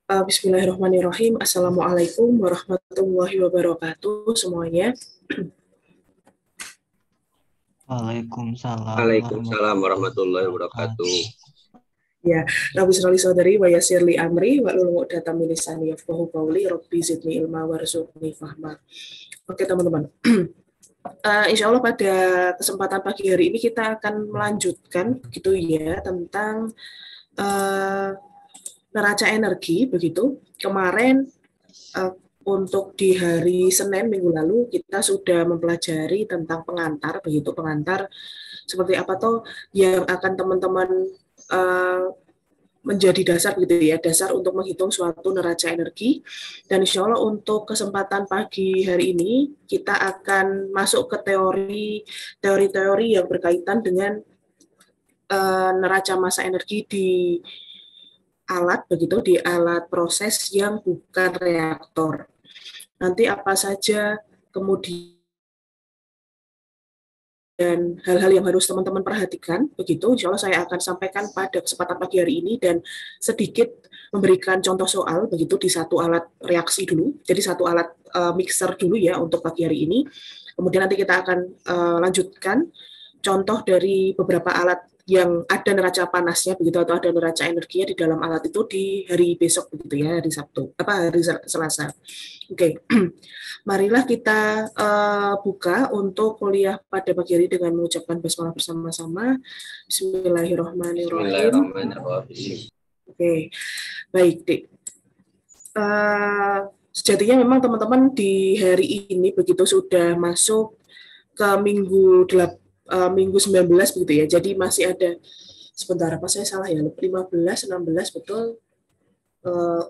Bismillahirrahmanirrahim. Assalamualaikum warahmatullahi wabarakatuh semuanya. Waalaikumsalam Waalaikumsalam warahmatullahi warahmatullahi wabarakatuh. wabarakatuh. Ya, Rabbi sholli sodari wa yassirli amri wa lul muqdatam min lisani yafqahu qawli rabbi zidni ilma warzuqni fahma. Oke teman-teman. Insya Allah pada kesempatan pagi hari ini kita akan melanjutkan gitu ya tentang uh, neraca energi begitu. Kemarin untuk di hari Senin minggu lalu kita sudah mempelajari tentang pengantar begitu, pengantar seperti apa toh yang akan teman-teman uh, menjadi dasar gitu ya, dasar untuk menghitung suatu neraca energi. Dan insya Allah untuk kesempatan pagi hari ini kita akan masuk ke teori-teori yang berkaitan dengan neraca massa energi di alat begitu, di alat proses yang bukan reaktor. Nanti apa saja kemudian dan hal-hal yang harus teman-teman perhatikan begitu, insya Allah saya akan sampaikan pada kesempatan pagi hari ini dan sedikit memberikan contoh soal begitu di satu alat reaksi dulu, jadi satu alat mixer dulu ya untuk pagi hari ini, kemudian nanti kita akan lanjutkan contoh dari beberapa alat yang ada neraca panasnya begitu atau ada neraca energinya di dalam alat itu di hari besok begitu ya, hari Sabtu hari Selasa. Oke. Marilah kita buka untuk kuliah pada pagi hari dengan mengucapkan basmalah bersama-sama. Bismillahirrahmanirrahim. Oke. Baik, Dik. Sejatinya memang teman-teman di hari ini begitu sudah masuk ke minggu 19 begitu ya. Jadi masih ada sebentar, apa saya salah ya? 15, 16 betul.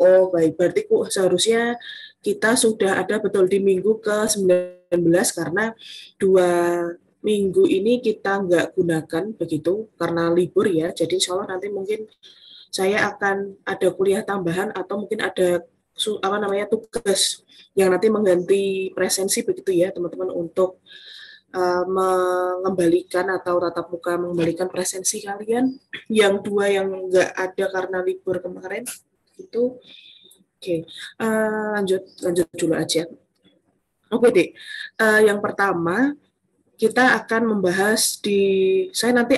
Oh baik, berarti seharusnya kita sudah ada betul di minggu ke-19 karena 2 minggu ini kita nggak gunakan begitu karena libur ya. Jadi insya Allah nanti mungkin saya akan ada kuliah tambahan atau mungkin ada tugas yang nanti mengganti presensi begitu ya teman-teman untuk mengembalikan atau tatap muka mengembalikan presensi kalian yang 2 yang nggak ada karena libur kemarin itu. Oke. Lanjut dulu aja. Oke deh, yang pertama kita akan membahas saya nanti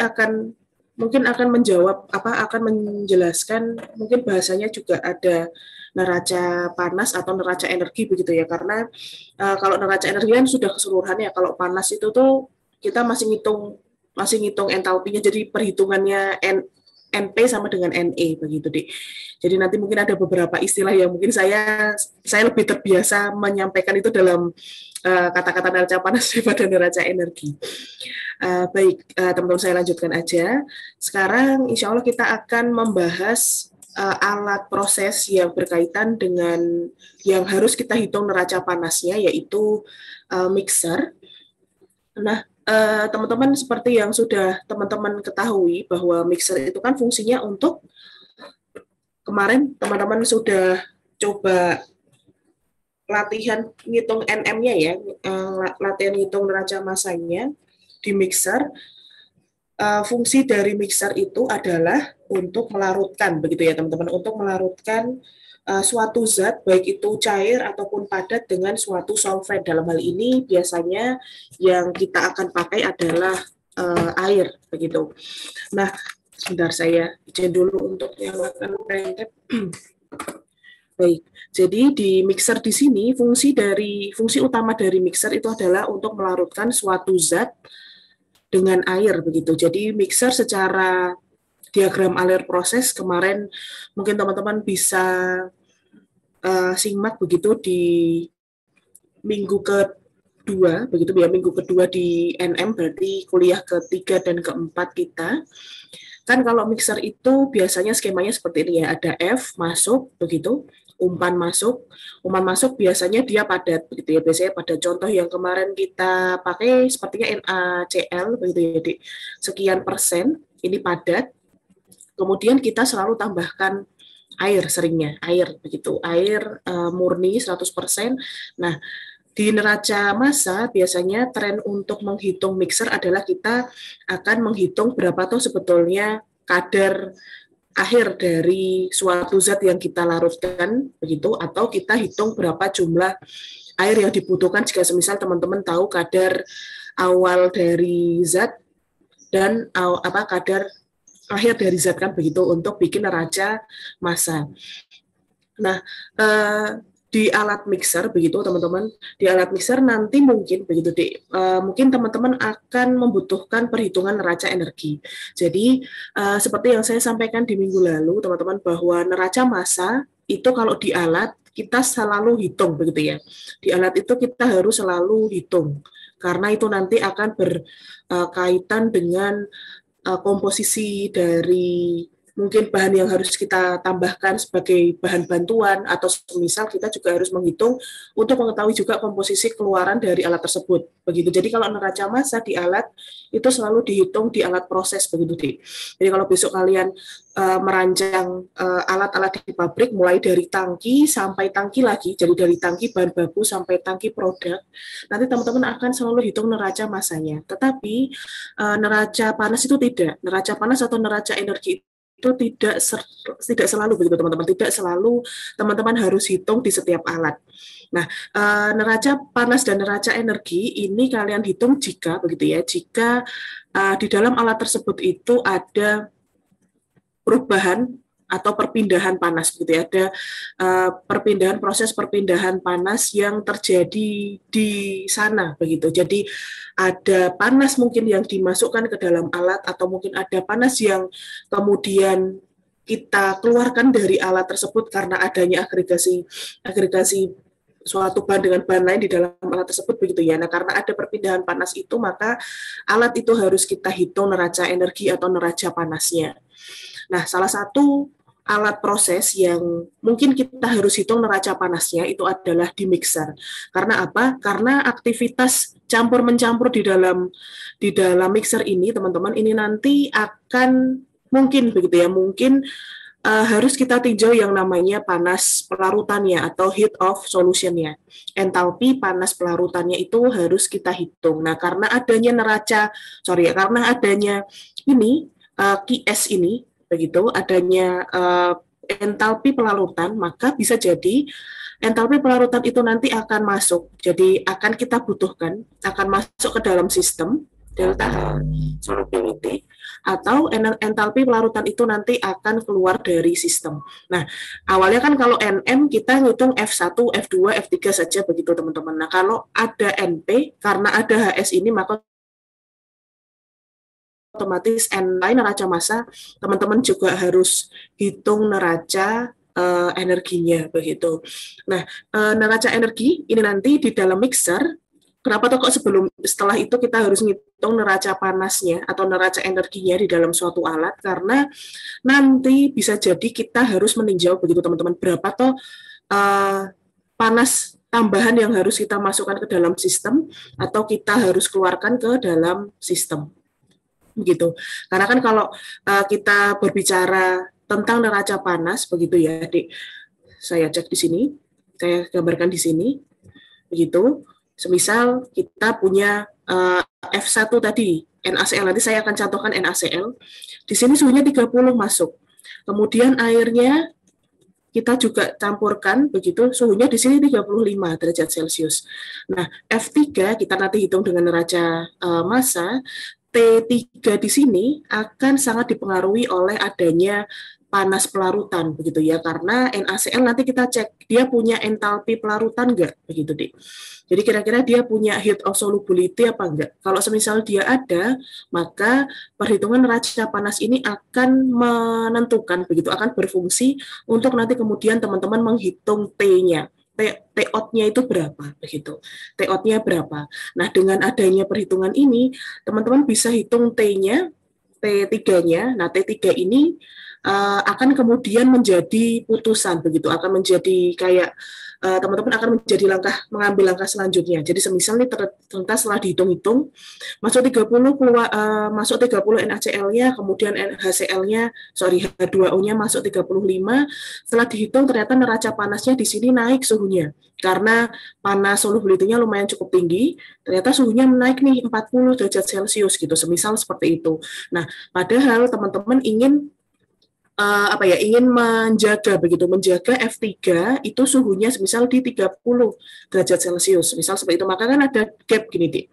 mungkin akan menjelaskan, mungkin bahasanya juga ada neraca panas atau neraca energi begitu ya, karena kalau neraca energi kan sudah keseluruhan ya, kalau panas itu tuh kita masih ngitung entalpinya, jadi perhitungannya NP sama dengan NE begitu deh. Jadi nanti mungkin ada beberapa istilah yang mungkin saya lebih terbiasa menyampaikan itu dalam kata-kata neraca panas daripada neraca energi. Baik, teman-teman saya lanjutkan aja. Sekarang insya Allah kita akan membahas alat proses yang berkaitan dengan yang harus kita hitung neraca panasnya, yaitu mixer. Nah, teman-teman seperti yang sudah teman-teman ketahui bahwa mixer itu kan fungsinya untuk, kemarin teman-teman sudah coba latihan ngitung NM-nya ya, latihan ngitung neraca massanya di mixer. Fungsi dari mixer itu adalah untuk melarutkan begitu ya teman-teman, untuk melarutkan suatu zat baik itu cair ataupun padat dengan suatu solvent. Dalam hal ini biasanya yang kita akan pakai adalah air begitu. Nah, sebentar saya izin dulu untuk nyalakan printer. Baik, jadi di mixer di sini fungsi utama dari mixer itu adalah untuk melarutkan suatu zat dengan air begitu. Jadi mixer secara diagram alir proses kemarin mungkin teman-teman bisa simak begitu di minggu kedua begitu ya, minggu kedua di NM berarti kuliah ketiga dan keempat kita. Kan kalau mixer itu biasanya skemanya seperti ini ya, ada F masuk begitu, umpan masuk biasanya dia padat begitu ya, biasanya pada contoh yang kemarin kita pakai sepertinya NaCl begitu ya, di sekian persen ini padat, kemudian kita selalu tambahkan air, seringnya air begitu, air murni 100%. Nah, di neraca massa biasanya tren untuk menghitung mixer adalah kita akan menghitung berapa tuh sebetulnya kadar akhir dari suatu zat yang kita larutkan begitu, atau kita hitung berapa jumlah air yang dibutuhkan jika semisal teman-teman tahu kadar awal dari zat dan kadar akhir dari zat kan begitu untuk bikin neraca massa. Nah, di alat mixer begitu teman-teman, di alat mixer nanti mungkin begitu mungkin teman-teman akan membutuhkan perhitungan neraca energi. Jadi seperti yang saya sampaikan di minggu lalu teman-teman, bahwa neraca massa itu kalau di alat kita selalu hitung begitu ya. Di alat itu kita harus selalu hitung karena itu nanti akan berkaitan dengan komposisi dari mungkin bahan yang harus kita tambahkan sebagai bahan bantuan, atau misal kita juga harus menghitung untuk mengetahui juga komposisi keluaran dari alat tersebut begitu. Jadi kalau neraca massa di alat itu selalu dihitung di alat proses begitu, Dik. Jadi kalau besok kalian merancang alat-alat di pabrik mulai dari tangki sampai tangki lagi, jadi dari tangki bahan baku sampai tangki produk, nanti teman-teman akan selalu hitung neraca massanya. Tetapi neraca panas itu tidak. Neraca panas atau neraca energi itu tidak selalu begitu teman-teman, tidak selalu teman-teman harus hitung di setiap alat. Nah, neraca panas dan neraca energi ini kalian hitung jika begitu ya, jika di dalam alat tersebut itu ada perubahan atau perpindahan panas gitu ya, ada proses perpindahan panas yang terjadi di sana begitu. Jadi ada panas mungkin yang dimasukkan ke dalam alat, atau mungkin ada panas yang kemudian kita keluarkan dari alat tersebut karena adanya agregasi suatu bahan dengan bahan lain di dalam alat tersebut begitu ya. Nah, karena ada perpindahan panas itu, maka alat itu harus kita hitung neraca energi atau neraca panasnya. Nah, salah satu alat proses yang mungkin kita harus hitung neraca panasnya itu adalah di mixer. Karena apa? Karena aktivitas campur-mencampur di dalam mixer ini, teman-teman, ini nanti akan mungkin begitu ya, mungkin harus kita tinjau yang namanya panas pelarutannya atau heat of solutionnya. Entalpi panas pelarutannya itu harus kita hitung. Nah, karena adanya karena adanya ini QS ini begitu, adanya entalpi pelarutan, maka bisa jadi entalpi pelarutan itu nanti akan masuk. Jadi akan kita butuhkan, akan masuk ke dalam sistem delta solubility, atau entalpi pelarutan itu nanti akan keluar dari sistem. Nah, awalnya kan kalau NM kita ngitung F1, F2, F3 saja begitu teman-teman. Nah, kalau ada NP, karena ada HS ini, maka otomatis neraca massa, teman-teman juga harus hitung neraca energinya begitu. Nah, neraca energi ini nanti di dalam mixer, kenapa tuh kok setelah itu kita harus ngitung neraca panasnya atau neraca energinya di dalam suatu alat, karena nanti bisa jadi kita harus meninjau begitu teman-teman, berapa toh panas tambahan yang harus kita masukkan ke dalam sistem atau kita harus keluarkan ke dalam sistem begitu. Karena kan kalau kita berbicara tentang neraca panas begitu ya, Dik. Saya cek di sini, saya gambarkan di sini. Begitu. Semisal kita punya F1 tadi, NaCl, nanti saya akan contohkan NaCl. Di sini suhunya 30 masuk. Kemudian airnya kita juga campurkan begitu, suhunya di sini 35 derajat Celcius. Nah, F3 kita nanti hitung dengan neraca massa. T3 di sini akan sangat dipengaruhi oleh adanya panas pelarutan begitu ya, karena NaCl nanti kita cek dia punya entalpi pelarutan enggak begitu, Dik. Jadi kira-kira dia punya heat of solubility apa enggak. Kalau semisal dia ada, maka perhitungan neraca panas ini akan menentukan begitu, akan berfungsi untuk nanti kemudian teman-teman menghitung T-nya. T-out-nya itu berapa begitu. T-out-nya berapa. Nah, dengan adanya perhitungan ini, teman-teman bisa hitung T-nya, T3-nya. Nah, T3 ini akan kemudian menjadi putusan begitu, akan menjadi kayak teman-teman akan mengambil langkah selanjutnya. Jadi semisal nih ternyata setelah dihitung-hitung masuk 30 keluar masuk 30 NaCl-nya, kemudian H2O-nya masuk 35. Setelah dihitung ternyata neraca panasnya di sini naik suhunya. Karena panas solubility-nya lumayan cukup tinggi, ternyata suhunya naik nih 40 derajat Celcius gitu, semisal seperti itu. Nah, padahal teman-teman ingin ingin menjaga F3 itu suhunya misal di 30 derajat Celcius, misal seperti itu, maka kan ada gap gini,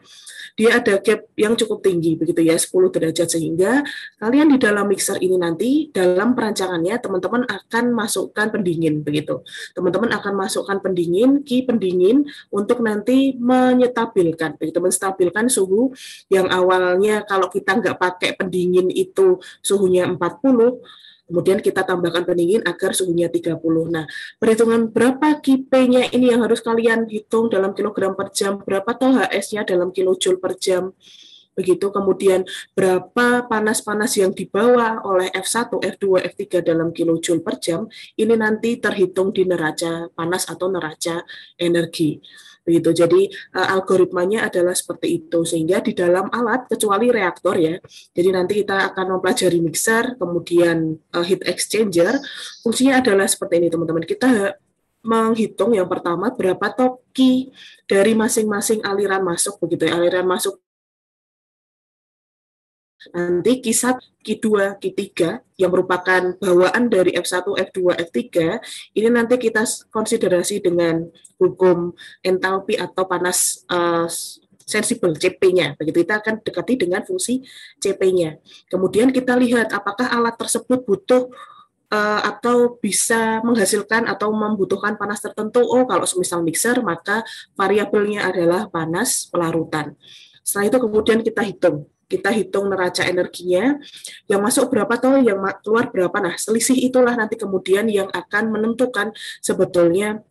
dia ada gap yang cukup tinggi begitu ya, 10 derajat, sehingga kalian di dalam mixer ini nanti dalam perancangannya teman-teman akan masukkan pendingin begitu. Teman-teman akan masukkan pendingin untuk nanti menstabilkan suhu yang awalnya kalau kita nggak pakai pendingin itu suhunya 40, kemudian kita tambahkan pendingin agar suhunya 30. Nah, perhitungan berapa KP-nya ini yang harus kalian hitung dalam kilogram per jam, berapa toh HS-nya dalam kilojoule per jam, begitu. Kemudian berapa panas-panas yang dibawa oleh F1, F2, F3 dalam kilojoule per jam, ini nanti terhitung di neraca panas atau neraca energi. Begitu. Jadi algoritmanya adalah seperti itu, sehingga di dalam alat kecuali reaktor ya. Jadi nanti kita akan mempelajari mixer, kemudian heat exchanger. Fungsinya adalah seperti ini teman-teman. Kita menghitung yang pertama berapa toki dari masing-masing aliran masuk begitu ya. Aliran masuk nanti Q1, Q2, Q3 yang merupakan bawaan dari F1, F2, F3 ini nanti kita konsiderasi dengan hukum entalpi atau panas sensibel CP-nya. Begitu, kita akan dekati dengan fungsi CP-nya. Kemudian kita lihat apakah alat tersebut butuh atau bisa menghasilkan atau membutuhkan panas tertentu. Oh, kalau semisal mixer maka variabelnya adalah panas pelarutan. Setelah itu kemudian kita hitung neraca energinya, yang masuk berapa toh, yang keluar berapa. Nah, selisih itulah nanti kemudian yang akan menentukan sebetulnya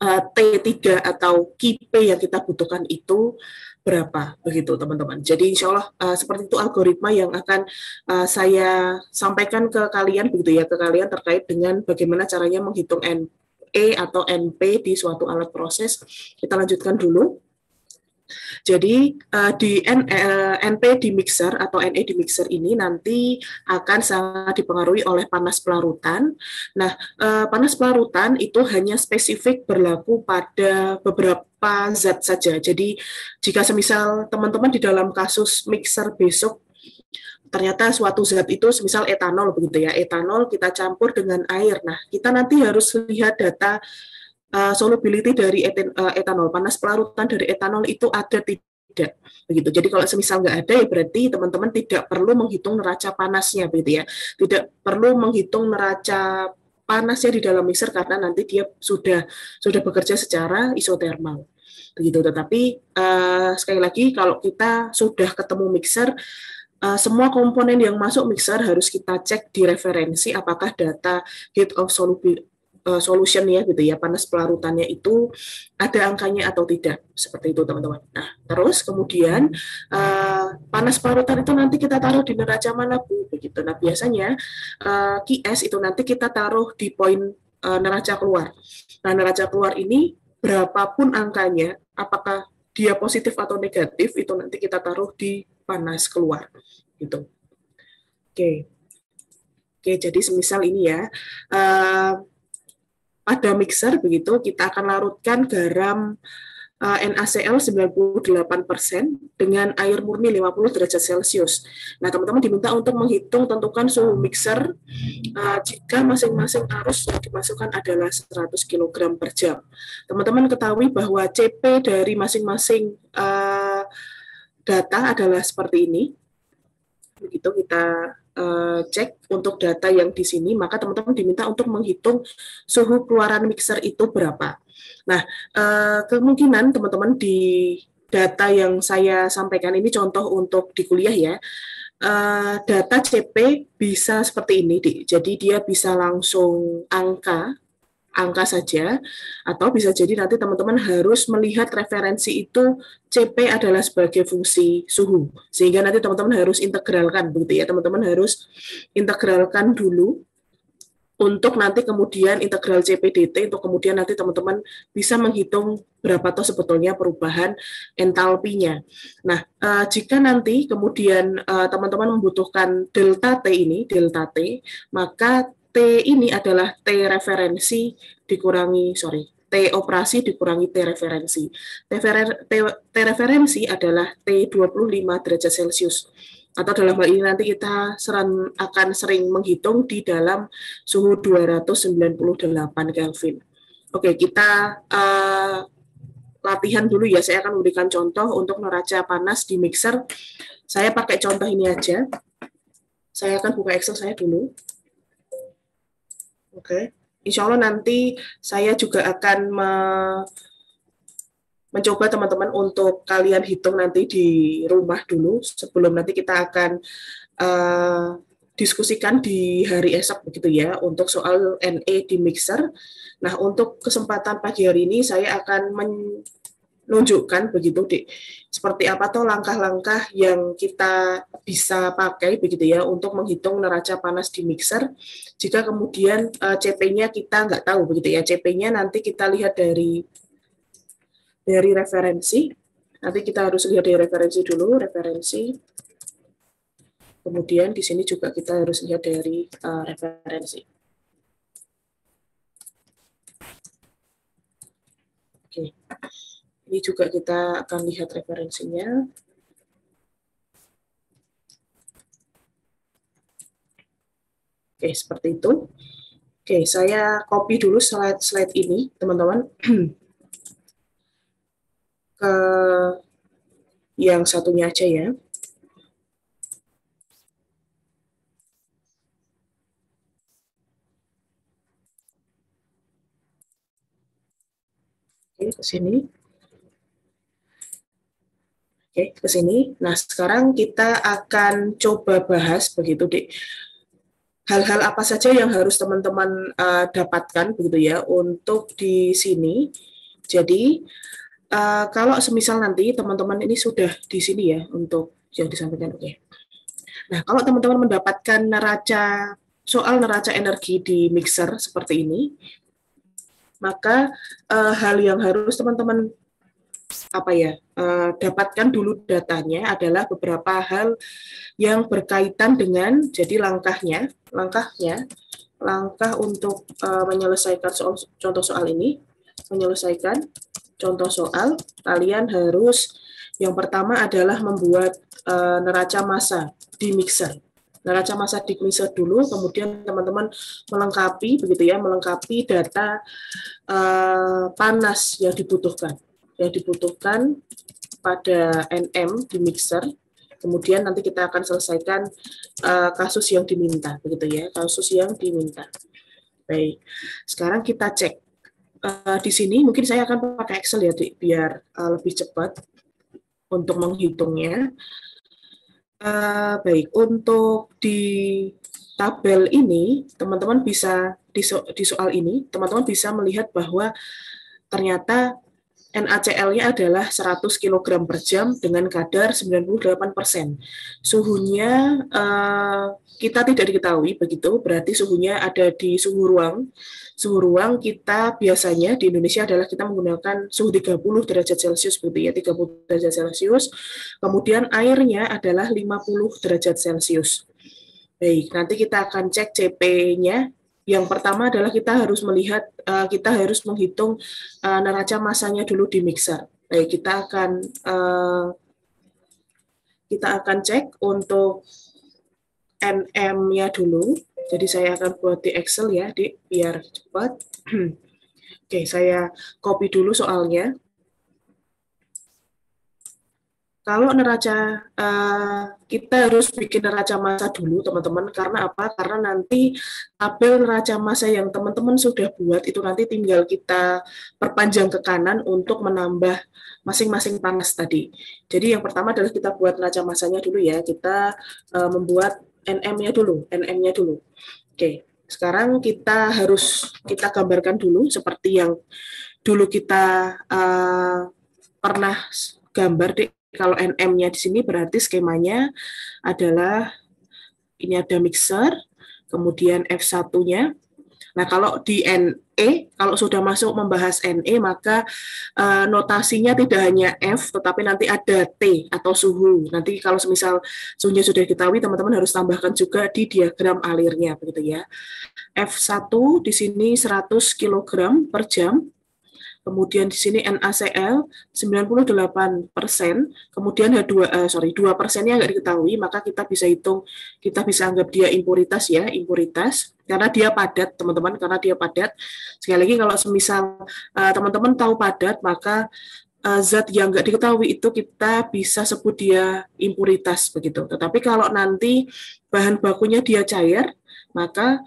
T3 atau KP yang kita butuhkan itu berapa, begitu teman-teman. Jadi insya Allah seperti itu algoritma yang akan saya sampaikan ke kalian begitu ya, ke kalian terkait dengan bagaimana caranya menghitung NE atau NP di suatu alat proses. Kita lanjutkan dulu. Jadi di NP di mixer atau NE di mixer ini nanti akan sangat dipengaruhi oleh panas pelarutan. Nah, panas pelarutan itu hanya spesifik berlaku pada beberapa zat saja. Jadi jika semisal teman-teman di dalam kasus mixer besok ternyata suatu zat itu semisal etanol begitu ya, etanol kita campur dengan air. Nah, kita nanti harus lihat data solubility dari etanol, panas pelarutan dari etanol itu ada tidak, begitu. Jadi kalau semisal nggak ada ya berarti teman-teman tidak perlu menghitung neraca panasnya, begitu ya. Tidak perlu menghitung neraca panasnya di dalam mixer karena nanti dia sudah bekerja secara isotermal, begitu. Tetapi sekali lagi kalau kita sudah ketemu mixer, semua komponen yang masuk mixer harus kita cek di referensi apakah data heat of solution ya gitu ya, panas pelarutannya itu ada angkanya atau tidak, seperti itu teman-teman. Nah, terus kemudian panas pelarutan itu nanti kita taruh di neraca mana Bu begitu. Nah, biasanya QS itu nanti kita taruh di poin neraca keluar. Nah, neraca keluar ini berapapun angkanya, apakah dia positif atau negatif itu nanti kita taruh di panas keluar gitu. Oke, jadi semisal ini ya, pada mixer begitu kita akan larutkan garam NaCl 98% dengan air murni 50 derajat Celcius. Nah, teman-teman diminta untuk menghitung tentukan suhu mixer jika masing-masing arus yang dimasukkan adalah 100 kg per jam. Teman-teman ketahui bahwa CP dari masing-masing data adalah seperti ini. Begitu kita cek untuk data yang di sini, maka teman-teman diminta untuk menghitung suhu keluaran mixer itu berapa. Nah, kemungkinan teman-teman di data yang saya sampaikan ini contoh untuk di kuliah ya, data CP bisa seperti ini, jadi dia bisa langsung angka saja, atau bisa jadi nanti teman-teman harus melihat referensi itu CP adalah sebagai fungsi suhu, sehingga nanti teman-teman harus integralkan, begitu ya, teman-teman harus integralkan dulu untuk nanti kemudian integral CP/dt untuk kemudian nanti teman-teman bisa menghitung berapa toh sebetulnya perubahan entalpinya. Nah, jika nanti kemudian teman-teman membutuhkan delta T ini, delta T, maka T ini adalah T referensi dikurangi, T operasi dikurangi T referensi. T referensi adalah T 25 derajat Celcius. atau dalam hal ini nanti kita akan sering menghitung di dalam suhu 298 Kelvin. Oke, kita latihan dulu ya. Saya akan memberikan contoh untuk neraca panas di mixer. Saya pakai contoh ini aja. Saya akan buka Excel saya dulu. Oke. Insya Allah nanti saya juga akan mencoba teman-teman untuk kalian hitung nanti di rumah dulu sebelum nanti kita akan diskusikan di hari esok begitu ya untuk soal NE di mixer. Nah, untuk kesempatan pagi hari ini saya akan menunjukkan begitu seperti apa tuh langkah-langkah yang kita bisa pakai begitu ya untuk menghitung neraca panas di mixer. Jika kemudian CP-nya kita nggak tahu begitu ya, CP-nya nanti kita lihat dari referensi. Nanti kita harus lihat dari referensi dulu, referensi. Kemudian di sini juga kita harus lihat dari referensi. Oke. Ini juga kita akan lihat referensinya. Oke, seperti itu. Oke, saya copy dulu slide ini, teman-teman. Ke yang satunya aja ya. Oke, ke sini. Oke, ke sini. Nah, sekarang kita akan coba bahas begitu, Dek. Hal-hal apa saja yang harus teman-teman dapatkan begitu ya untuk di sini. Jadi, kalau semisal nanti teman-teman ini sudah di sini ya untuk yang disampaikan, oke. Nah, kalau teman-teman mendapatkan soal neraca energi di mixer seperti ini, maka hal yang harus teman-teman dapatkan dulu datanya adalah beberapa hal yang berkaitan dengan jadi langkah untuk menyelesaikan contoh soal ini. Menyelesaikan contoh soal, kalian harus yang pertama adalah membuat neraca massa di mixer. Neraca massa di mixer dulu, kemudian teman-teman melengkapi data panas yang dibutuhkan pada NM di mixer. Kemudian nanti kita akan selesaikan kasus yang diminta, begitu ya, kasus yang diminta. Baik, sekarang kita cek. Di sini mungkin saya akan pakai Excel ya, Dik, biar lebih cepat untuk menghitungnya. Baik, untuk di tabel ini, teman-teman bisa, di soal ini, teman-teman bisa melihat bahwa ternyata NaCl-nya adalah 100 kg per jam dengan kadar 98%. Suhunya kita tidak diketahui begitu, berarti suhunya ada di suhu ruang. Suhu ruang kita biasanya di Indonesia adalah kita menggunakan suhu 30 derajat Celcius begitu ya, 30 derajat Celcius. Kemudian airnya adalah 50 derajat Celcius. Baik, nanti kita akan cek CP-nya. Yang pertama adalah kita harus menghitung neraca massanya dulu di mixer. Baik, kita akan cek untuk NM-nya dulu. Jadi saya akan buat di Excel ya, biar cepat. Oke, saya copy dulu soalnya. Kalau neraca, kita harus bikin neraca massa dulu, teman-teman. Karena apa? Karena nanti tabel neraca massa yang teman-teman sudah buat, itu nanti tinggal kita perpanjang ke kanan untuk menambah masing-masing panas tadi. Jadi yang pertama adalah kita buat neraca massanya dulu ya. Kita membuat NM-nya dulu. Oke, sekarang kita gambarkan dulu seperti yang dulu kita pernah gambar, Dek. Kalau NM-nya di sini berarti skemanya adalah ini ada mixer, kemudian F1-nya. Nah, kalau di NE, kalau sudah masuk membahas NE, maka notasinya tidak hanya F, tetapi nanti ada T atau suhu. Nanti kalau semisal suhunya sudah diketahui, teman-teman harus tambahkan juga di diagram alirnya, begitu ya. F1 di sini 100 kg per jam. kemudian di sini NaCl 98%, kemudian H2, 2%-nya nggak diketahui, maka kita bisa hitung, kita bisa anggap dia impuritas ya, impuritas, karena dia padat, teman-teman, karena dia padat. Sekali lagi, kalau semisal teman-teman tahu padat, maka zat yang nggak diketahui itu kita bisa sebut dia impuritas begitu. Tetapi kalau nanti bahan bakunya dia cair, maka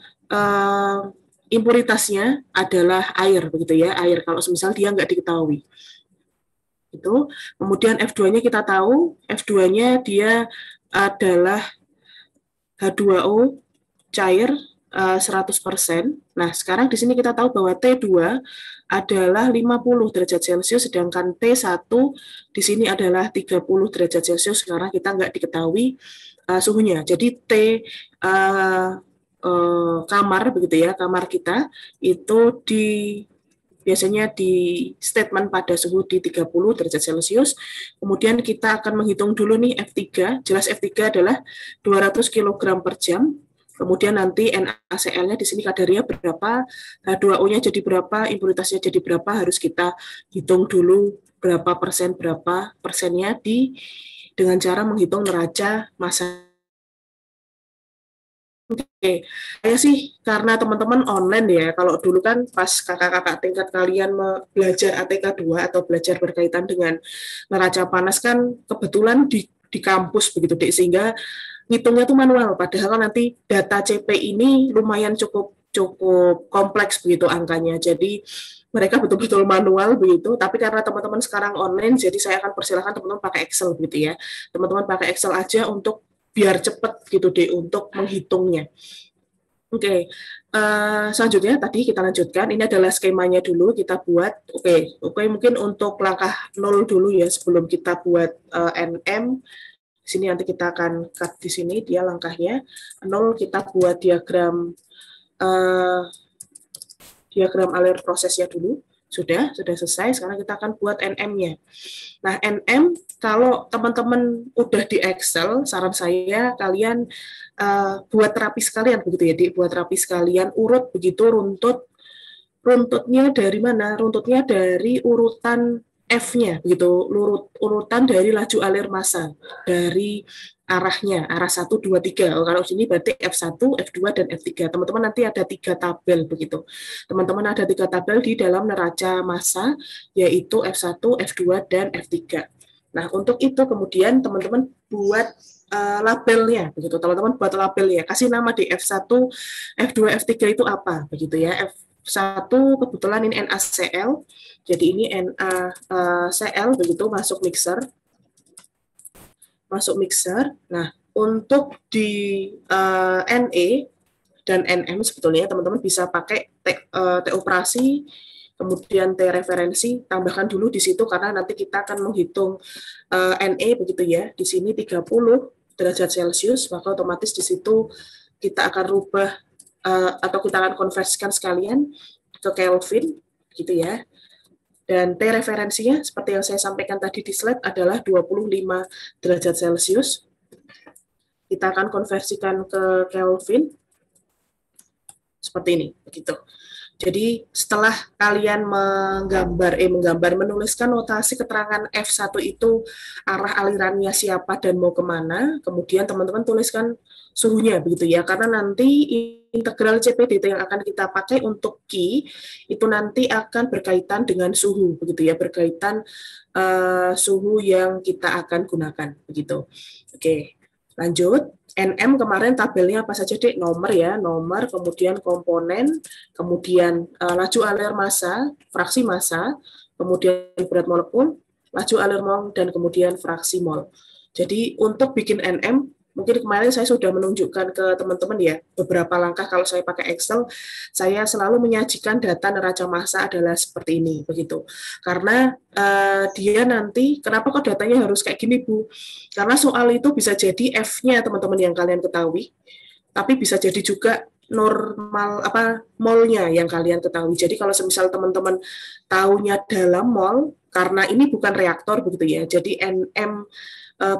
impuritasnya adalah air begitu ya, air kalau misal dia nggak diketahui. Itu. Kemudian F2-nya kita tahu, F2-nya dia adalah H2O cair 100%. Nah, sekarang di sini kita tahu bahwa T2 adalah 50 derajat Celcius, sedangkan T1 di sini adalah 30 derajat Celcius, karena kita nggak diketahui suhunya. Jadi T kamar begitu ya, kamar kita itu biasanya di statement pada suhu di 30 derajat Celcius. Kemudian kita akan menghitung dulu nih F3. Jelas F3 adalah 200 kg per jam. Kemudian nanti NaCl-nya di sini kadarnya berapa, H2O-nya jadi berapa, impuritasnya jadi berapa, harus kita hitung dulu berapa persennya dengan cara menghitung neraca massa. Oke, saya sih karena teman-teman online ya, kalau dulu kan pas kakak-kakak tingkat kalian belajar ATK 2 atau belajar berkaitan dengan neraca panas kan kebetulan di kampus begitu deh, sehingga ngitungnya tuh manual, padahal nanti data CP ini lumayan cukup kompleks begitu angkanya, jadi mereka betul-betul manual begitu, tapi karena teman-teman sekarang online, jadi saya akan persilahkan teman-teman pakai Excel gitu ya, teman-teman pakai Excel aja untuk biar cepat gitu deh untuk menghitungnya. Oke, selanjutnya tadi kita lanjutkan, ini adalah skemanya dulu kita buat. Oke, mungkin untuk langkah 0 dulu ya sebelum kita buat NM. Di sini nanti kita akan cut di sini dia langkahnya. 0 kita buat diagram alur prosesnya dulu. Sudah selesai. Sekarang kita akan buat NM-nya. Nah, NM kalau teman-teman udah di Excel, saran saya kalian buat rapi sekalian begitu ya, buat rapi sekalian, urut begitu runtutnya dari mana? Runtutnya dari urutan F-nya begitu, urutan dari laju alir massa dari arahnya, arah 1, 2, 3. Kalau sini berarti F1, F2, dan F3. Teman-teman nanti ada 3 tabel begitu. Teman-teman ada 3 tabel di dalam neraca massa, yaitu F1, F2, dan F3. Nah, untuk itu kemudian teman-teman buat labelnya begitu. Teman-teman buat labelnya, kasih nama di F1, F2, F3 itu apa begitu ya. F1 kebetulan ini NaCl. Jadi ini NaCl begitu masuk mixer. Nah, untuk di Ne dan Nm sebetulnya teman-teman bisa pakai T operasi, kemudian T referensi, tambahkan dulu di situ karena nanti kita akan menghitung Ne begitu ya. Di sini 30 derajat Celcius, maka otomatis di situ kita akan rubah atau kita akan konversikan sekalian ke Kelvin gitu ya. Dan T referensinya seperti yang saya sampaikan tadi di slide adalah 25 derajat Celcius. Kita akan konversikan ke Kelvin seperti ini begitu. Jadi setelah kalian menuliskan notasi keterangan F1 itu arah alirannya siapa dan mau kemana, kemudian teman-teman tuliskan suhunya begitu ya, karena nanti integral CPdt yang akan kita pakai untuk Q itu nanti akan berkaitan dengan suhu begitu ya, berkaitan suhu yang kita akan gunakan begitu. Oke, lanjut. NM kemarin tabelnya apa saja dek? Nomor ya, nomor, kemudian komponen, kemudian laju alir massa, fraksi massa, kemudian berat molekul, laju alir mol, dan kemudian fraksi mol. Jadi untuk bikin NM, mungkin kemarin saya sudah menunjukkan ke teman-teman ya, beberapa langkah kalau saya pakai Excel, saya selalu menyajikan data neraca massa adalah seperti ini, begitu. Karena dia nanti, kenapa kok datanya harus kayak gini Bu? Karena soal itu bisa jadi F-nya teman-teman yang kalian ketahui, tapi bisa jadi juga normal molnya yang kalian ketahui. Jadi kalau semisal teman-teman tahunya dalam mol, karena ini bukan reaktor begitu ya. Jadi NM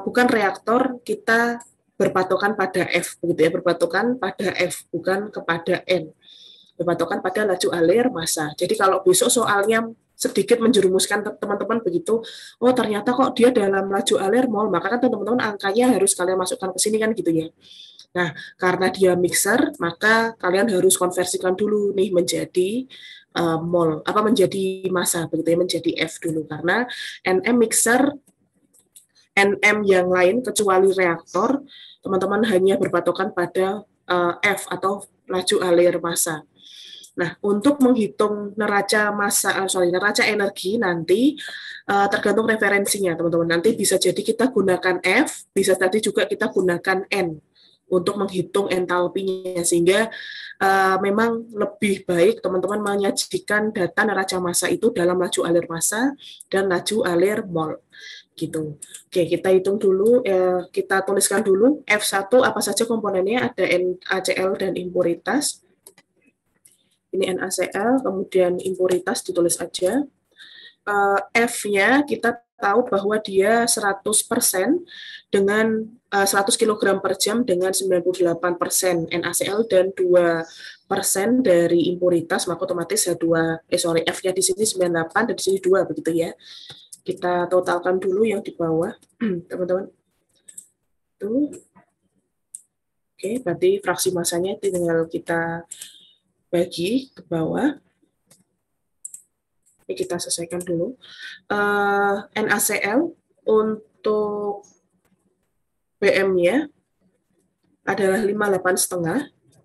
bukan reaktor, kita berpatokan pada F begitu ya, berpatokan pada F bukan kepada N. Berpatokan pada laju alir massa. Jadi kalau besok soalnya sedikit menjerumuskan teman-teman begitu, oh ternyata kok dia dalam laju alir mol, maka kan teman-teman angkanya harus kalian masukkan ke sini kan gitu ya. Nah, karena dia mixer, maka kalian harus konversikan dulu nih menjadi mol, menjadi massa begitu ya, menjadi F dulu, karena NM mixer, NM yang lain kecuali reaktor, teman-teman hanya berpatokan pada F atau laju alir massa. Nah, untuk menghitung neraca neraca energi nanti tergantung referensinya, teman-teman. Nanti bisa jadi kita gunakan F, bisa tadi juga kita gunakan N untuk menghitung entalpinya, sehingga memang lebih baik teman-teman menyajikan data neraca massa itu dalam laju alir massa dan laju alir mol. Gitu. Oke, kita hitung dulu, kita tuliskan dulu F1 apa saja komponennya, ada NaCl dan impuritas. Ini NaCl, kemudian impuritas ditulis aja. F-nya kita tahu bahwa dia 100% dengan 100 kg per jam dengan 98% NaCl dan 2% dari impuritas, maka otomatis F-nya di sini 98 dan di sini 2 begitu ya. Kita totalkan dulu yang di bawah, teman-teman. Tuh. Oke, berarti fraksi masanya tinggal kita bagi ke bawah. Ini kita selesaikan dulu. NaCl untuk BM-nya adalah 58,5.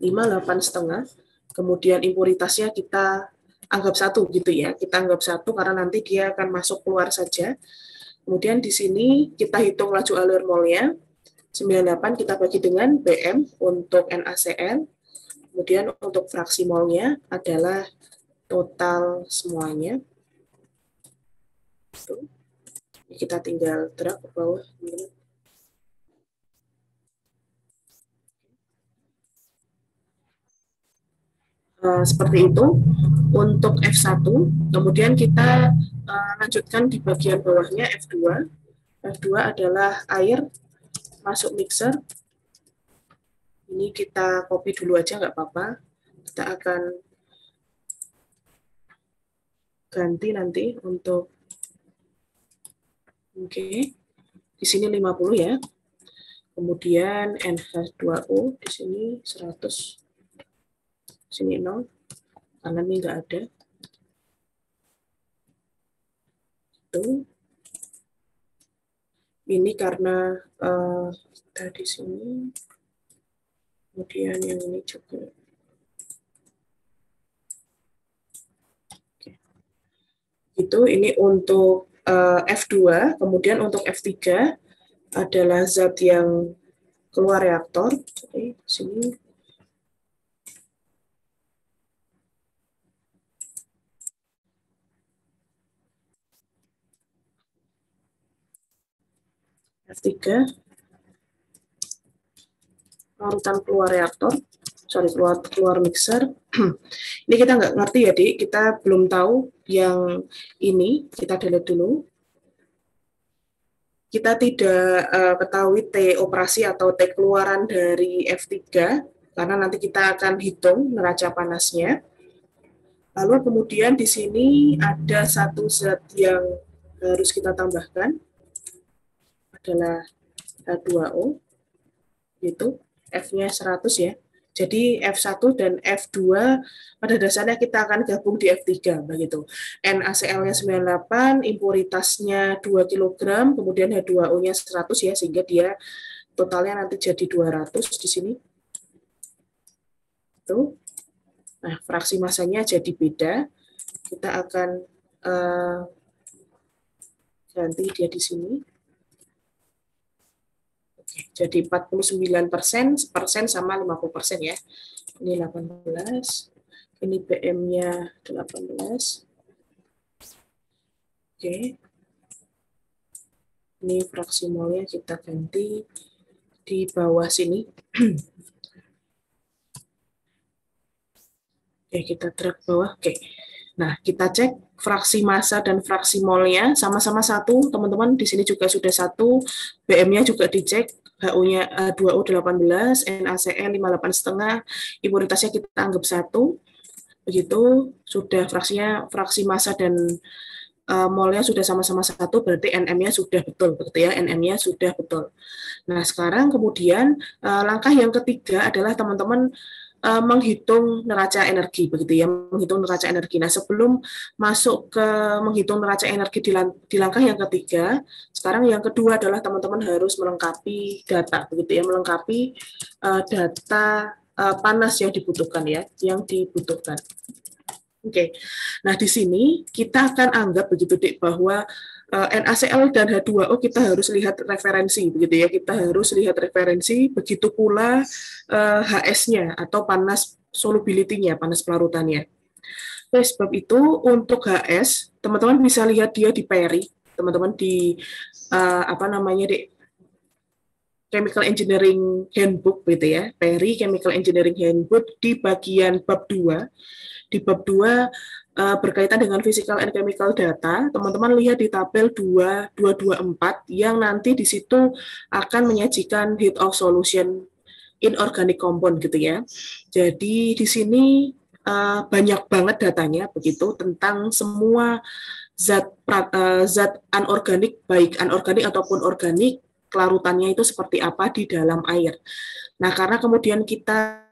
Kemudian impuritasnya kita anggap 1 gitu ya. Kita anggap 1 karena nanti dia akan masuk keluar saja. Kemudian di sini kita hitung laju alir molnya. 98 kita bagi dengan BM untuk NaCl. Kemudian untuk fraksi molnya adalah total semuanya. Kita tinggal drag ke bawah. Seperti itu untuk F1, kemudian kita lanjutkan di bagian bawahnya F2. F2 adalah air masuk mixer. Ini kita copy dulu aja, nggak apa-apa. Kita akan ganti nanti untuk di sini 50 ya. Kemudian NH2O di sini 100. Sini 0, karena ini nggak ada. Itu. Ini karena di sini. Kemudian yang ini juga. Oke. Itu ini untuk F2, kemudian untuk F3 adalah zat yang keluar reaktor. Oke, sini. F3 larutan keluar reaktor, keluar mixer. Ini kita nggak ngerti ya, Dik. Kita belum tahu yang ini. Kita delete dulu. Kita tidak ketahui T operasi atau T keluaran dari F3, karena nanti kita akan hitung neraca panasnya. Lalu kemudian di sini ada satu zat yang harus kita tambahkan, adalah H2O, itu F-nya 100 ya. Jadi F1 dan F2 pada dasarnya kita akan gabung di F3 begitu. NaCl-nya 98, impuritasnya 2 kg, kemudian H2O-nya 100 ya, sehingga dia totalnya nanti jadi 200 di sini. Tuh. Nah, fraksi masanya jadi beda. Kita akan ganti dia di sini. Jadi 49% sama 50% ya. Ini 18. Ini BM-nya 18. Oke. Ini fraksi molnya kita ganti di bawah sini. Oke, kita drag bawah. Oke. Nah, kita cek fraksi massa dan fraksi molnya sama-sama 1, teman-teman. Di sini juga sudah 1. BM-nya juga dicek. HO-nya 2O 18, NaCl 58,5, impuritasnya kita anggap 1. begitu sudah fraksi massa dan molnya sudah sama-sama satu, berarti NM-nya sudah betul, begitu ya, NM-nya sudah betul. Nah, sekarang kemudian langkah yang ketiga adalah teman-teman menghitung neraca energi, begitu ya, menghitung neraca energi. Nah, sebelum masuk ke menghitung neraca energi di langkah yang ketiga, sekarang yang kedua adalah teman-teman harus melengkapi data, begitu ya, melengkapi data panas yang dibutuhkan ya, yang dibutuhkan. Oke, nah di sini kita akan anggap begitu Dik bahwa NaCl dan H2O kita harus lihat referensi begitu ya, kita harus lihat referensi, begitu pula HS-nya atau panas solubility-nya, panas pelarutannya. Oke, sebab itu untuk HS teman-teman bisa lihat dia di PERI, teman-teman di apa namanya Dik, Chemical Engineering Handbook gitu ya, PERI Chemical Engineering Handbook di bagian bab 2. Di bab 2 berkaitan dengan physical and chemical data, teman-teman lihat di tabel 224 yang nanti di situ akan menyajikan heat of solution inorganic compound gitu ya. Jadi di sini banyak banget datanya begitu tentang semua zat anorganik, baik anorganik ataupun organik, kelarutannya itu seperti apa di dalam air. Nah, karena kemudian kita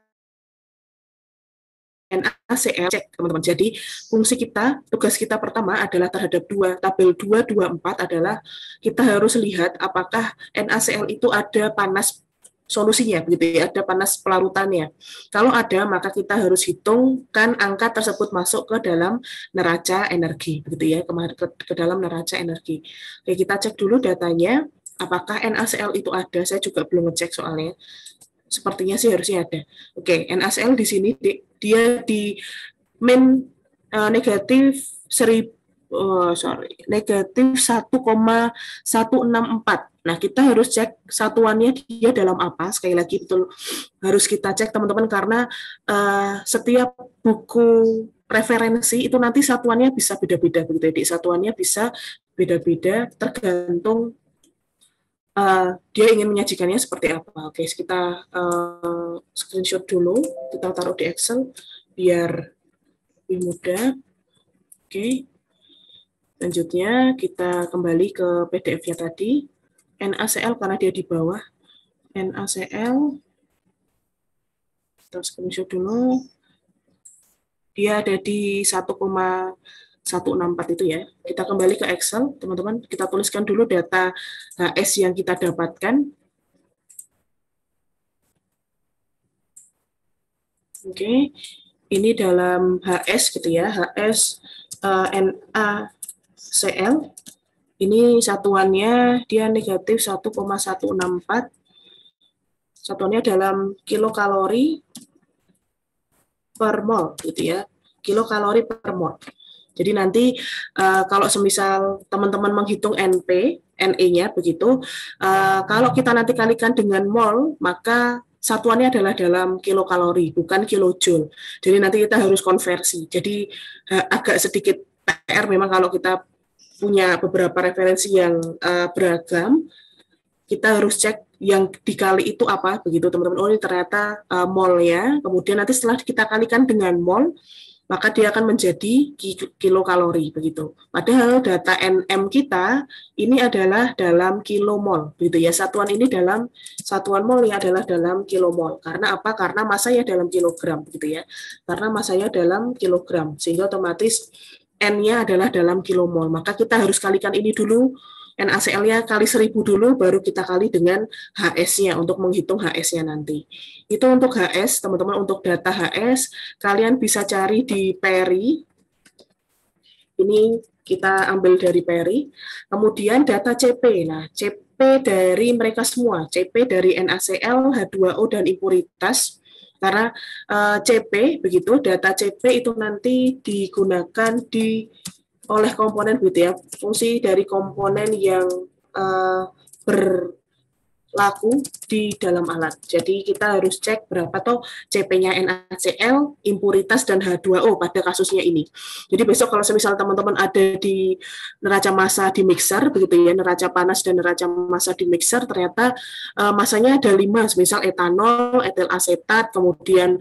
NaCl cek teman-teman. Jadi fungsi kita, tugas kita pertama adalah terhadap tabel 224 adalah kita harus lihat apakah NaCl itu ada panas solusinya, begitu ya, ada panas pelarutannya. Kalau ada, maka kita harus hitungkan angka tersebut masuk ke dalam neraca energi, begitu ya, ke dalam neraca energi. Oke, kita cek dulu datanya, apakah NaCl itu ada, saya juga belum ngecek soalnya. Sepertinya sih harusnya ada. Oke, NaCl di sini dia di negatif negatif 1,164. Nah, kita harus cek satuannya dia dalam apa. Sekali lagi betul harus kita cek teman-teman karena setiap buku referensi itu nanti satuannya bisa beda-beda begitu. Jadi satuannya bisa beda-beda tergantung dia ingin menyajikannya seperti apa. Oke, kita screenshot dulu, kita taruh di Excel biar lebih mudah. Oke, selanjutnya kita kembali ke PDF-nya tadi. NaCl karena dia di bawah. NaCl, kita screenshot dulu. Dia ada di 1,164 itu ya. Kita kembali ke Excel, teman-teman. Kita tuliskan dulu data HS yang kita dapatkan. Oke, ini dalam HS gitu ya, HS NaCl. Ini satuannya dia negatif 1,164. Satuannya dalam kilokalori per mol gitu ya, kilokalori per mol. Jadi nanti kalau semisal teman-teman menghitung NP, Ne-nya begitu, kalau kita nanti kalikan dengan mol, maka satuannya adalah dalam kilokalori, bukan kilojoule. Jadi nanti kita harus konversi. Jadi agak sedikit PR memang kalau kita punya beberapa referensi yang beragam, kita harus cek yang dikali itu apa begitu teman-teman. Oh, ini ternyata molnya. Kemudian nanti setelah kita kalikan dengan mol, maka dia akan menjadi kilokalori begitu. Padahal data NM kita ini adalah dalam kilomol begitu ya. Satuan ini dalam satuan mol ya adalah dalam kilomol. Karena apa? Karena masanya dalam kilogram begitu ya. Karena masanya dalam kilogram sehingga otomatis N-nya adalah dalam kilomol. Maka kita harus kalikan ini dulu, NaCl-nya kali 1000 dulu, baru kita kali dengan HS-nya untuk menghitung HS-nya nanti. Itu untuk HS, teman-teman. Untuk data HS, kalian bisa cari di PERI. Ini kita ambil dari PERI. Kemudian data CP. Nah, CP dari mereka semua. CP dari NaCl, H2O, dan impuritas. Karena CP, begitu, data CP itu nanti digunakan oleh komponen gitu ya, fungsi dari komponen yang laku di dalam alat. Jadi kita harus cek berapa toh CP-nya NaCl, impuritas, dan H2O pada kasusnya ini. Jadi besok kalau semisal teman-teman ada di neraca massa di mixer, begitu ya, neraca panas dan neraca massa di mixer, ternyata masanya ada 5, misal etanol, etil asetat, kemudian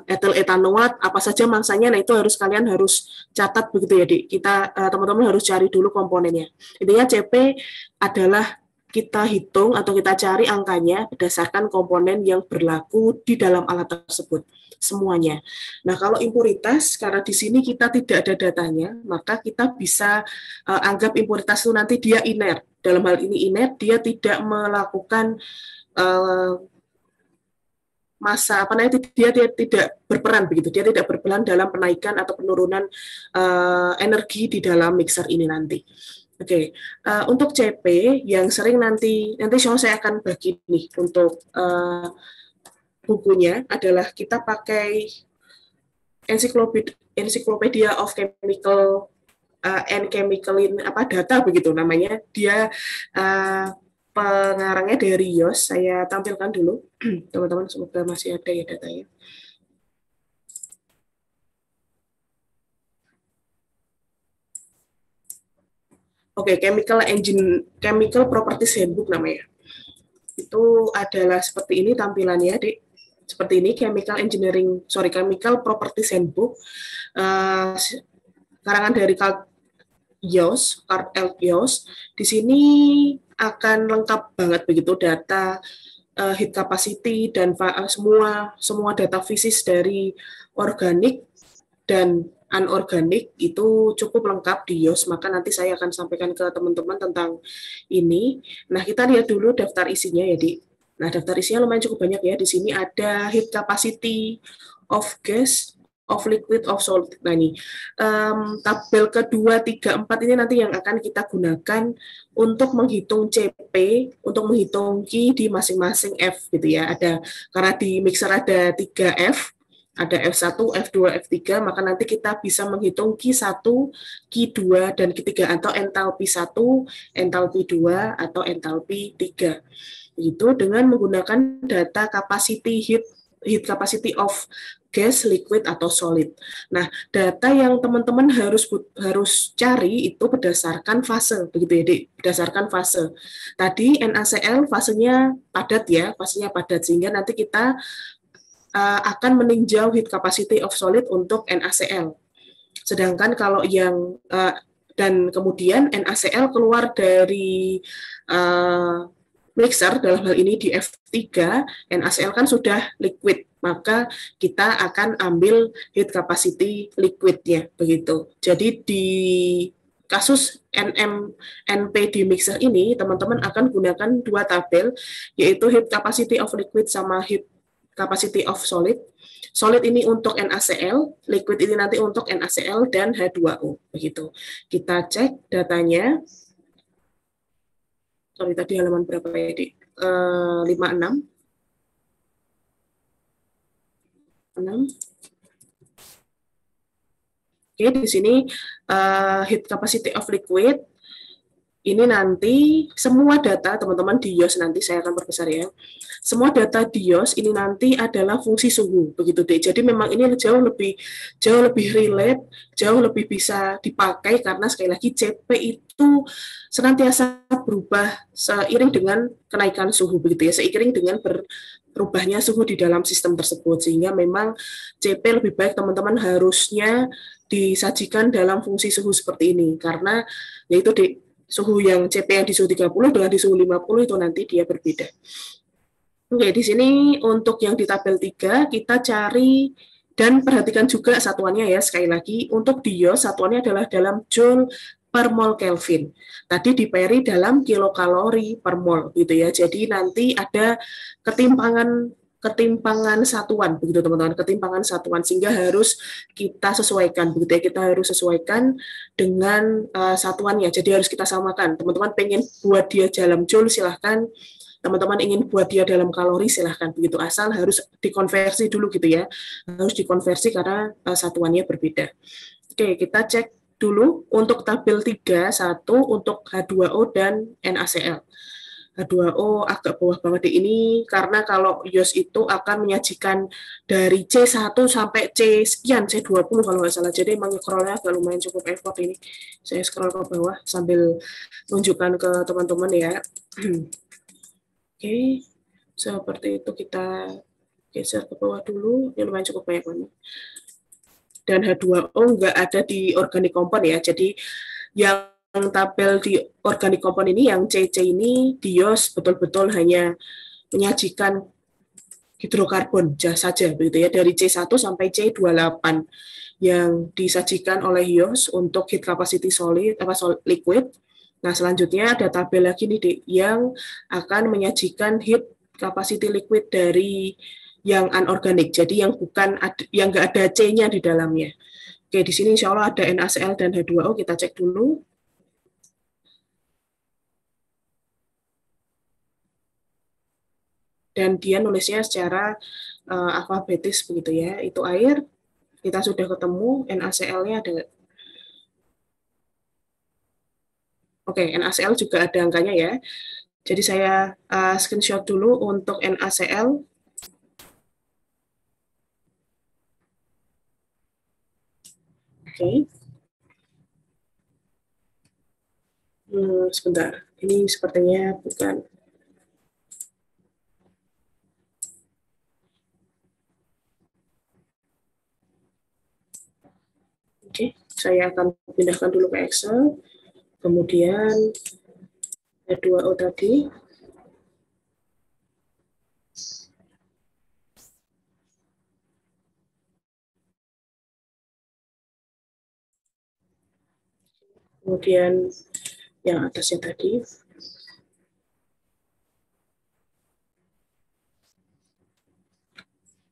etil etanoat, apa saja masanya, nah itu kalian harus catat begitu ya, Dik. Kita teman-teman harus cari dulu komponennya. Intinya CP adalah kita hitung atau kita cari angkanya berdasarkan komponen yang berlaku di dalam alat tersebut semuanya. Nah, kalau impuritas, karena di sini kita tidak ada datanya, maka kita bisa anggap impuritas itu nanti dia inert. Dalam hal ini inert, dia tidak melakukan masa apa namanya, dia tidak berperan begitu, dia tidak berperan dalam penaikan atau penurunan energi di dalam mixer ini nanti. Oke, untuk CP yang sering nanti saya akan bagi nih untuk bukunya adalah kita pakai Encyclopedia of Chemical and Chemical data begitu namanya. Dia pengarangnya dari Yos. Saya tampilkan dulu, teman-teman, semoga masih ada ya datanya. Oke, Chemical Properties Handbook namanya. Itu adalah seperti ini tampilannya, Dik. Seperti ini, Chemical Properties Handbook. Karangan dari Carl L. Yos. Di sini akan lengkap banget begitu data heat capacity dan semua data fisis dari organik dan anorganik itu cukup lengkap di Yos, maka nanti saya akan sampaikan ke teman-teman tentang ini. Nah, kita lihat dulu daftar isinya ya, Di. Nah, daftar isinya lumayan cukup banyak ya. Di sini ada heat capacity of gas, of liquid, of solid. Nah, ini tabel kedua, 3, 4 ini nanti yang akan kita gunakan untuk menghitung CP, untuk menghitung Q di masing-masing F gitu ya. Karena di mixer ada 3 F, ada F1, F2, F3, maka nanti kita bisa menghitung Q1, Q2, dan Q3, atau entalpi 1, entalpi 2, atau entalpi 3. Itu dengan menggunakan data heat capacity of gas, liquid, atau solid. Nah, data yang teman-teman harus cari itu berdasarkan fase, begitu ya, Dik? Berdasarkan fase. Tadi NaCl fasenya padat ya, sehingga nanti kita akan meninjau heat capacity of solid untuk NaCl. Sedangkan kalau yang dan kemudian NaCl keluar dari mixer, dalam hal ini di F3, NaCl kan sudah liquid, maka kita akan ambil heat capacity liquidnya begitu. Jadi di kasus NP di mixer ini, teman-teman akan gunakan 2 tabel, yaitu heat capacity of liquid sama heat capacity of solid. Solid ini untuk NaCl, liquid ini nanti untuk NaCl dan H2O. Begitu. Kita cek datanya. Sorry, tadi halaman berapa ya, Dik? 56. 6. Oke, di sini heat capacity of liquid. Ini nanti semua data teman-teman di Yos, nanti saya akan perbesar ya. Semua data di Yos ini nanti adalah fungsi suhu, begitu deh. Jadi memang ini jauh lebih relate, jauh lebih bisa dipakai karena sekali lagi CP itu senantiasa berubah seiring dengan kenaikan suhu, begitu ya, seiring dengan berubahnya suhu di dalam sistem tersebut, sehingga memang CP lebih baik teman-teman harusnya disajikan dalam fungsi suhu seperti ini, karena yaitu di suhu yang CP yang di suhu 30 dengan di suhu 50 itu nanti dia berbeda. Oke, di sini untuk yang di tabel 3 kita cari dan perhatikan juga satuannya ya, sekali lagi untuk di Yos satuannya adalah dalam joule per mol Kelvin. Tadi di Peri dalam kilokalori per mol gitu ya. Jadi nanti ada ketimpangan satuan begitu teman-teman, ketimpangan satuan, sehingga harus kita sesuaikan begitu ya, kita harus sesuaikan dengan satuannya. Jadi harus kita samakan. Teman-teman pengen buat dia dalam joule silahkan, teman-teman ingin buat dia dalam kalori silahkan begitu, asal harus dikonversi dulu gitu ya, harus dikonversi karena satuannya berbeda. Oke, kita cek dulu untuk tabel 3, 1 untuk H2O dan NaCl. H2O agak bawah banget di ini karena kalau YOS itu akan menyajikan dari C1 sampai C sekian, C20 kalau nggak salah. Jadi emang scrollnya agak lumayan cukup effort ini. Saya scroll ke bawah sambil tunjukkan ke teman-teman ya. Oke, seperti itu kita geser ke bawah dulu. Ini lumayan cukup banyak banget. Dan H2O nggak ada di organic compound ya. Jadi yang tabel di organic compound ini, yang CC ini, DIOS betul-betul hanya menyajikan hidrokarbon saja begitu ya, dari C1 sampai C28 yang disajikan oleh HIOS untuk heat capacity solid liquid. Nah, selanjutnya ada tabel lagi nih yang akan menyajikan heat capacity liquid dari yang anorganik. Jadi yang bukan yang nggak ada C-nya di dalamnya. Oke, di sini insya Allah ada NaCl dan H2O, kita cek dulu. Dan dia nulisnya secara alfabetis begitu ya. Itu air, kita sudah ketemu, NaCl-nya ada. Oke, NaCl juga ada angkanya ya. Jadi saya screenshot dulu untuk NaCl. Oke. Sebentar, ini sepertinya bukan. Oke, saya akan pindahkan dulu ke Excel. Kemudian H2O tadi. Kemudian yang atasnya tadi.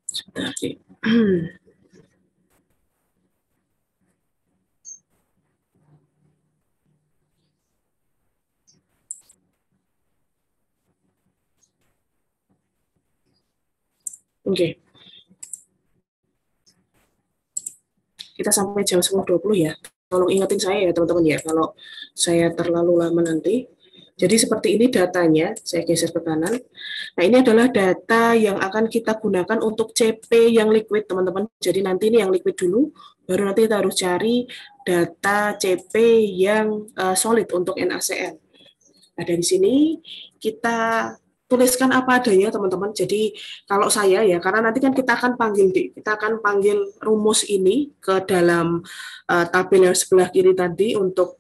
Sebentar, Oke. Kita sampai jam 10.20 ya. Tolong ingetin saya ya teman-teman ya, kalau saya terlalu lama nanti. Jadi seperti ini datanya, saya geser ke kanan. Nah, ini adalah data yang akan kita gunakan untuk CP yang liquid, teman-teman. Jadi nanti ini yang liquid dulu, baru nanti kita harus cari data CP yang solid untuk NaCl. Nah, dari sini kita tuliskan apa adanya, teman-teman. Jadi kalau saya ya, karena nanti kan kita akan panggil rumus ini ke dalam tabel yang sebelah kiri tadi untuk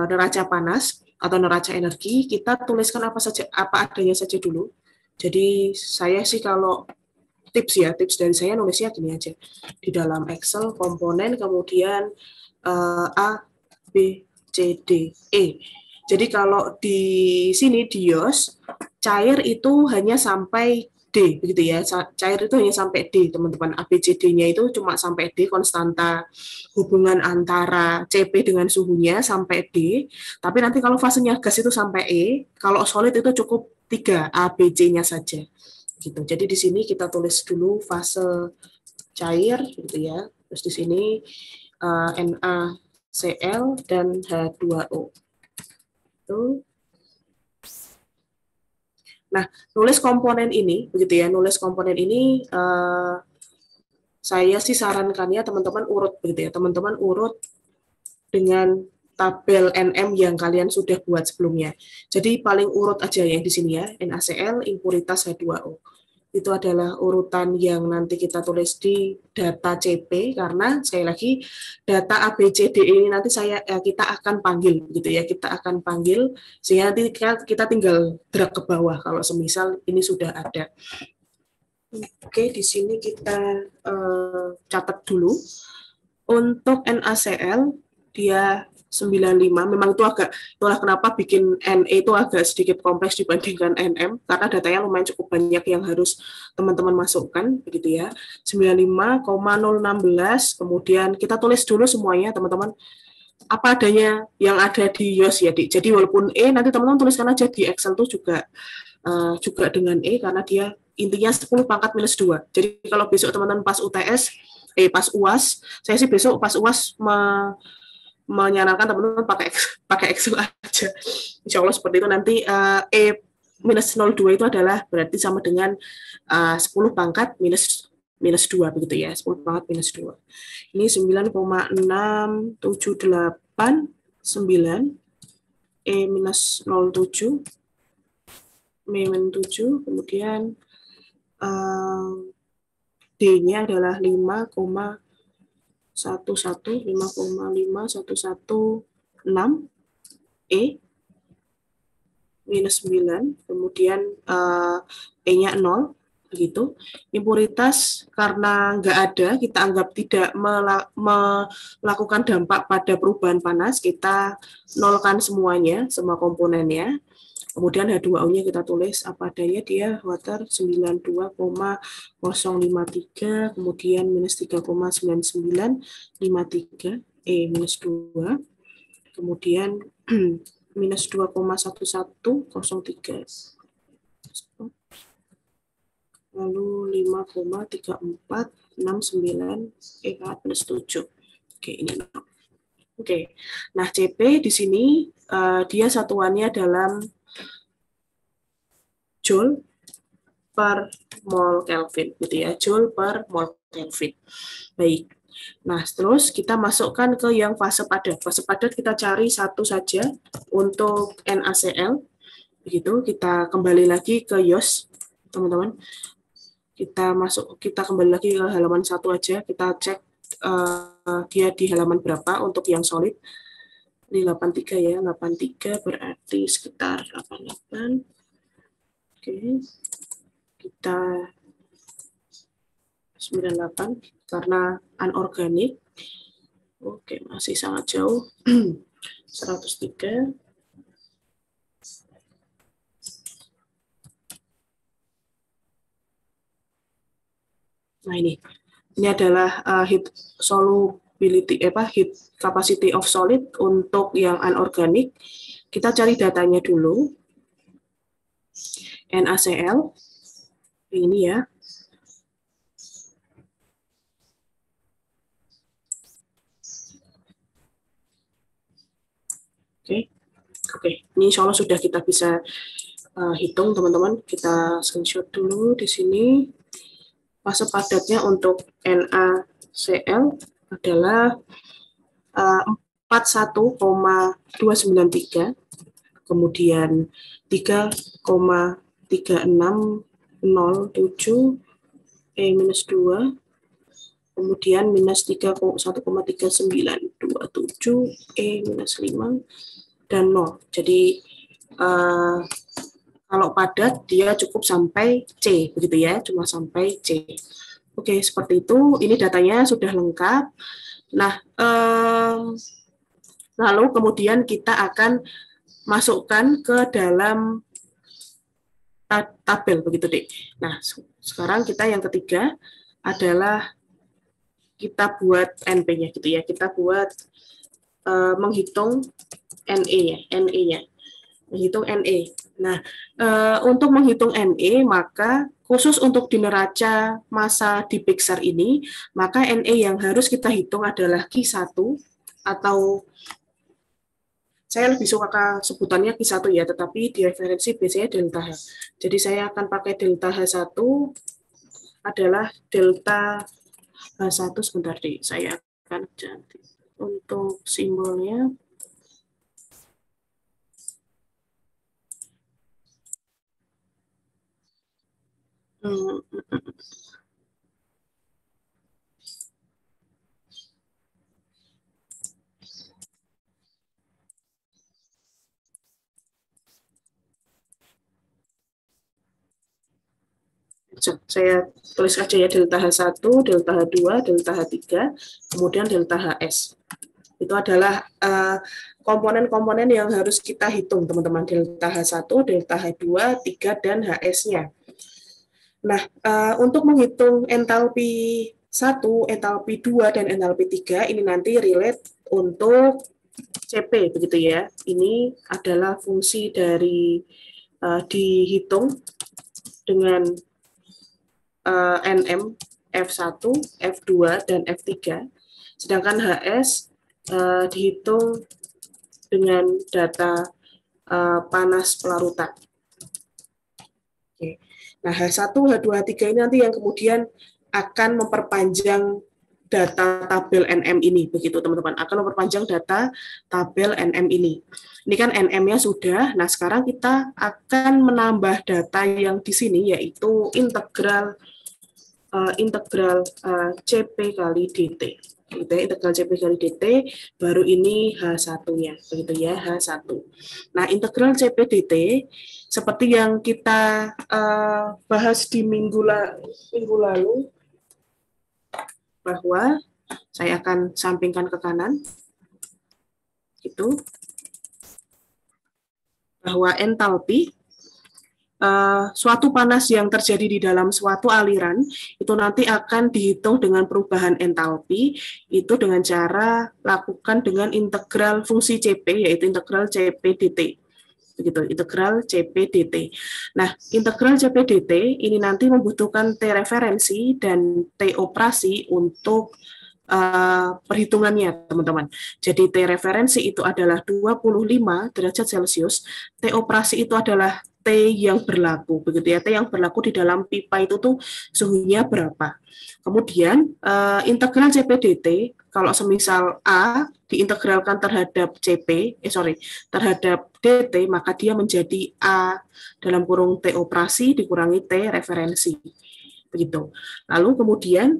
neraca panas atau neraca energi, kita tuliskan apa adanya saja dulu. Jadi saya sih kalau tips dari saya nulisnya gini aja. Di dalam Excel komponen, kemudian A, B, C, D, E. Jadi kalau di sini di YOS, cair itu hanya sampai D, begitu ya. Cair itu hanya sampai D, teman-teman. ABCD-nya itu cuma sampai D, konstanta hubungan antara CP dengan suhunya sampai D. Tapi nanti kalau fasenya gas itu sampai E, kalau solid itu cukup 3, ABC-nya saja. Gitu. Jadi di sini kita tulis dulu fase cair, gitu ya. Terus di sini NaCl dan H2O. Nah, nulis komponen ini, begitu ya, nulis komponen ini, saya sih sarankannya teman-teman urut, begitu ya, teman-teman urut dengan tabel NM yang kalian sudah buat sebelumnya. Jadi paling urut aja ya di sini ya, NaCl, impuritas H2O. Itu adalah urutan yang nanti kita tulis di data CP, karena sekali lagi data ABCD ini nanti kita akan panggil gitu ya, kita akan panggil sehingga nanti kita tinggal drag ke bawah kalau semisal ini sudah ada. Oke, di sini kita catat dulu untuk NaCl dia 95, memang itu itulah kenapa bikin NE itu agak sedikit kompleks dibandingkan NM, karena datanya lumayan cukup banyak yang harus teman-teman masukkan, begitu ya. 95,016, kemudian kita tulis dulu semuanya, teman-teman, apa adanya yang ada di YOS ya, Dik. Jadi walaupun E, nanti teman-teman tuliskan aja di Excel tuh juga dengan E, karena dia intinya 10 pangkat minus 2. Jadi kalau besok teman-teman pas UTS, pas UAS, saya sih besok pas UAS menyarankan teman-teman pakai Excel aja. Insya Allah seperti itu nanti minus 0,2 itu adalah berarti sama dengan 10 pangkat minus 2 begitu ya, 10 pangkat minus 2. Ini 9,6789 E minus 07 min 7, kemudian D-nya adalah 5,516 E minus 9, kemudian E-nya 0, begitu. Impuritas karena nggak ada, kita anggap tidak melakukan dampak pada perubahan panas, kita nolkan semuanya, semua komponennya. Kemudian H2O-nya kita tulis apa adanya, dia water 92,053, kemudian minus 3,9953, E minus 2, kemudian minus 2,1103, lalu 5,3469 E plus 7. Oke, ini. Oke. Nah, CP di sini dia satuannya dalam Joule per mol Kelvin, gitu ya, Joule per mol Kelvin. Baik. Nah, terus kita masukkan ke yang fase padat. Fase padat kita cari satu saja untuk NaCl. Begitu, kita kembali lagi ke YOS, teman-teman. Kita kembali lagi ke halaman 1 aja. Kita cek dia di halaman berapa untuk yang solid. Ini 83 ya, 83 berarti sekitar 88. Oke. Kita 98 karena anorganik. Oke, masih sangat jauh. 103. Nah, ini adalah heat solubility, heat capacity of solid untuk yang anorganik. Kita cari datanya dulu. NaCl ini ya. Oke, ini insya Allah sudah kita bisa hitung, teman-teman. Kita screenshot dulu di sini. Fase padatnya untuk NaCl adalah 41,293, kemudian 3,3607 E-2, kemudian minus 1,3927 E-5, dan 0. Jadi kalau padat dia cukup sampai C, begitu ya, cuma sampai C. Oke, seperti itu. Ini datanya sudah lengkap. Nah, lalu kemudian kita akan masukkan ke dalam tabel, begitu deh. Nah, sekarang kita yang ketiga adalah kita buat NP-nya, gitu ya. Kita buat menghitung NE-nya, menghitung NE. Nah, untuk menghitung NE, maka khusus untuk di neraca massa di Pixar ini, maka NE yang harus kita hitung adalah Q1, atau saya lebih suka sebutannya Q1 ya, tetapi di referensi biasanya delta H. Jadi saya akan pakai delta H1 adalah delta H1, sebentar deh, saya akan ganti untuk simbolnya. Saya tulis aja ya, delta H1, delta H2, delta H3, kemudian delta HS. Itu adalah komponen-komponen yang harus kita hitung, teman-teman. Delta H1, delta H2, 3, dan HS-nya. Nah, untuk menghitung entalpi 1, entalpi 2, dan entalpi 3, ini nanti relate untuk CP, begitu ya. Ini adalah fungsi dari dihitung dengan NM, F1, F2, dan F3. Sedangkan HS dihitung dengan data panas pelarutan. Nah, H1, H2, H3 ini nanti yang kemudian akan memperpanjang data tabel NM ini, begitu teman-teman, akan memperpanjang data tabel NM ini. Ini kan NM-nya sudah, nah sekarang kita akan menambah data yang di sini, yaitu CP kali DT. Gitu ya, integral CP kali DT, baru ini H1-nya, begitu ya, H1. Nah, integral CP DT, seperti yang kita bahas di minggu lalu, bahwa saya akan sampingkan ke kanan, gitu, bahwa entalpi suatu panas yang terjadi di dalam suatu aliran itu nanti akan dihitung dengan perubahan entalpi itu dengan cara lakukan dengan integral fungsi CP, yaitu integral CP dt. Begitu, integral CP dt. Nah, integral CP dt ini nanti membutuhkan T referensi dan T operasi untuk perhitungannya, teman-teman. Jadi T referensi itu adalah 25 derajat Celcius, T operasi itu adalah T yang berlaku, begitu ya. T yang berlaku di dalam pipa itu tuh suhunya berapa. Kemudian integral CP dt, kalau semisal A diintegralkan terhadap terhadap dt, maka dia menjadi A dalam kurung T operasi dikurangi T referensi. Begitu. Lalu kemudian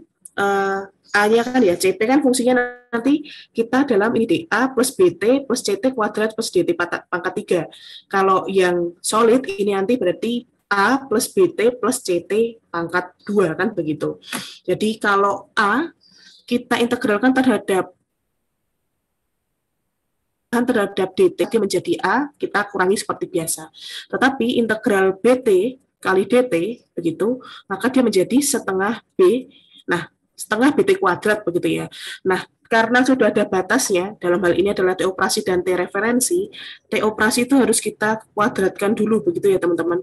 A-nya kan ya, CP kan fungsinya nanti kita dalam ini deh, A plus BT plus CT kuadrat plus DT pangkat 3. Kalau yang solid ini nanti berarti A plus BT plus CT pangkat 2, kan begitu. Jadi kalau A kita integralkan terhadap DT, dia menjadi A, kita kurangi seperti biasa. Tetapi integral BT kali DT, begitu, maka dia menjadi setengah B. Nah, setengah BT kuadrat, begitu ya. Nah, karena sudah ada batasnya, dalam hal ini adalah T operasi dan T referensi, T operasi itu harus kita kuadratkan dulu, begitu ya teman-teman.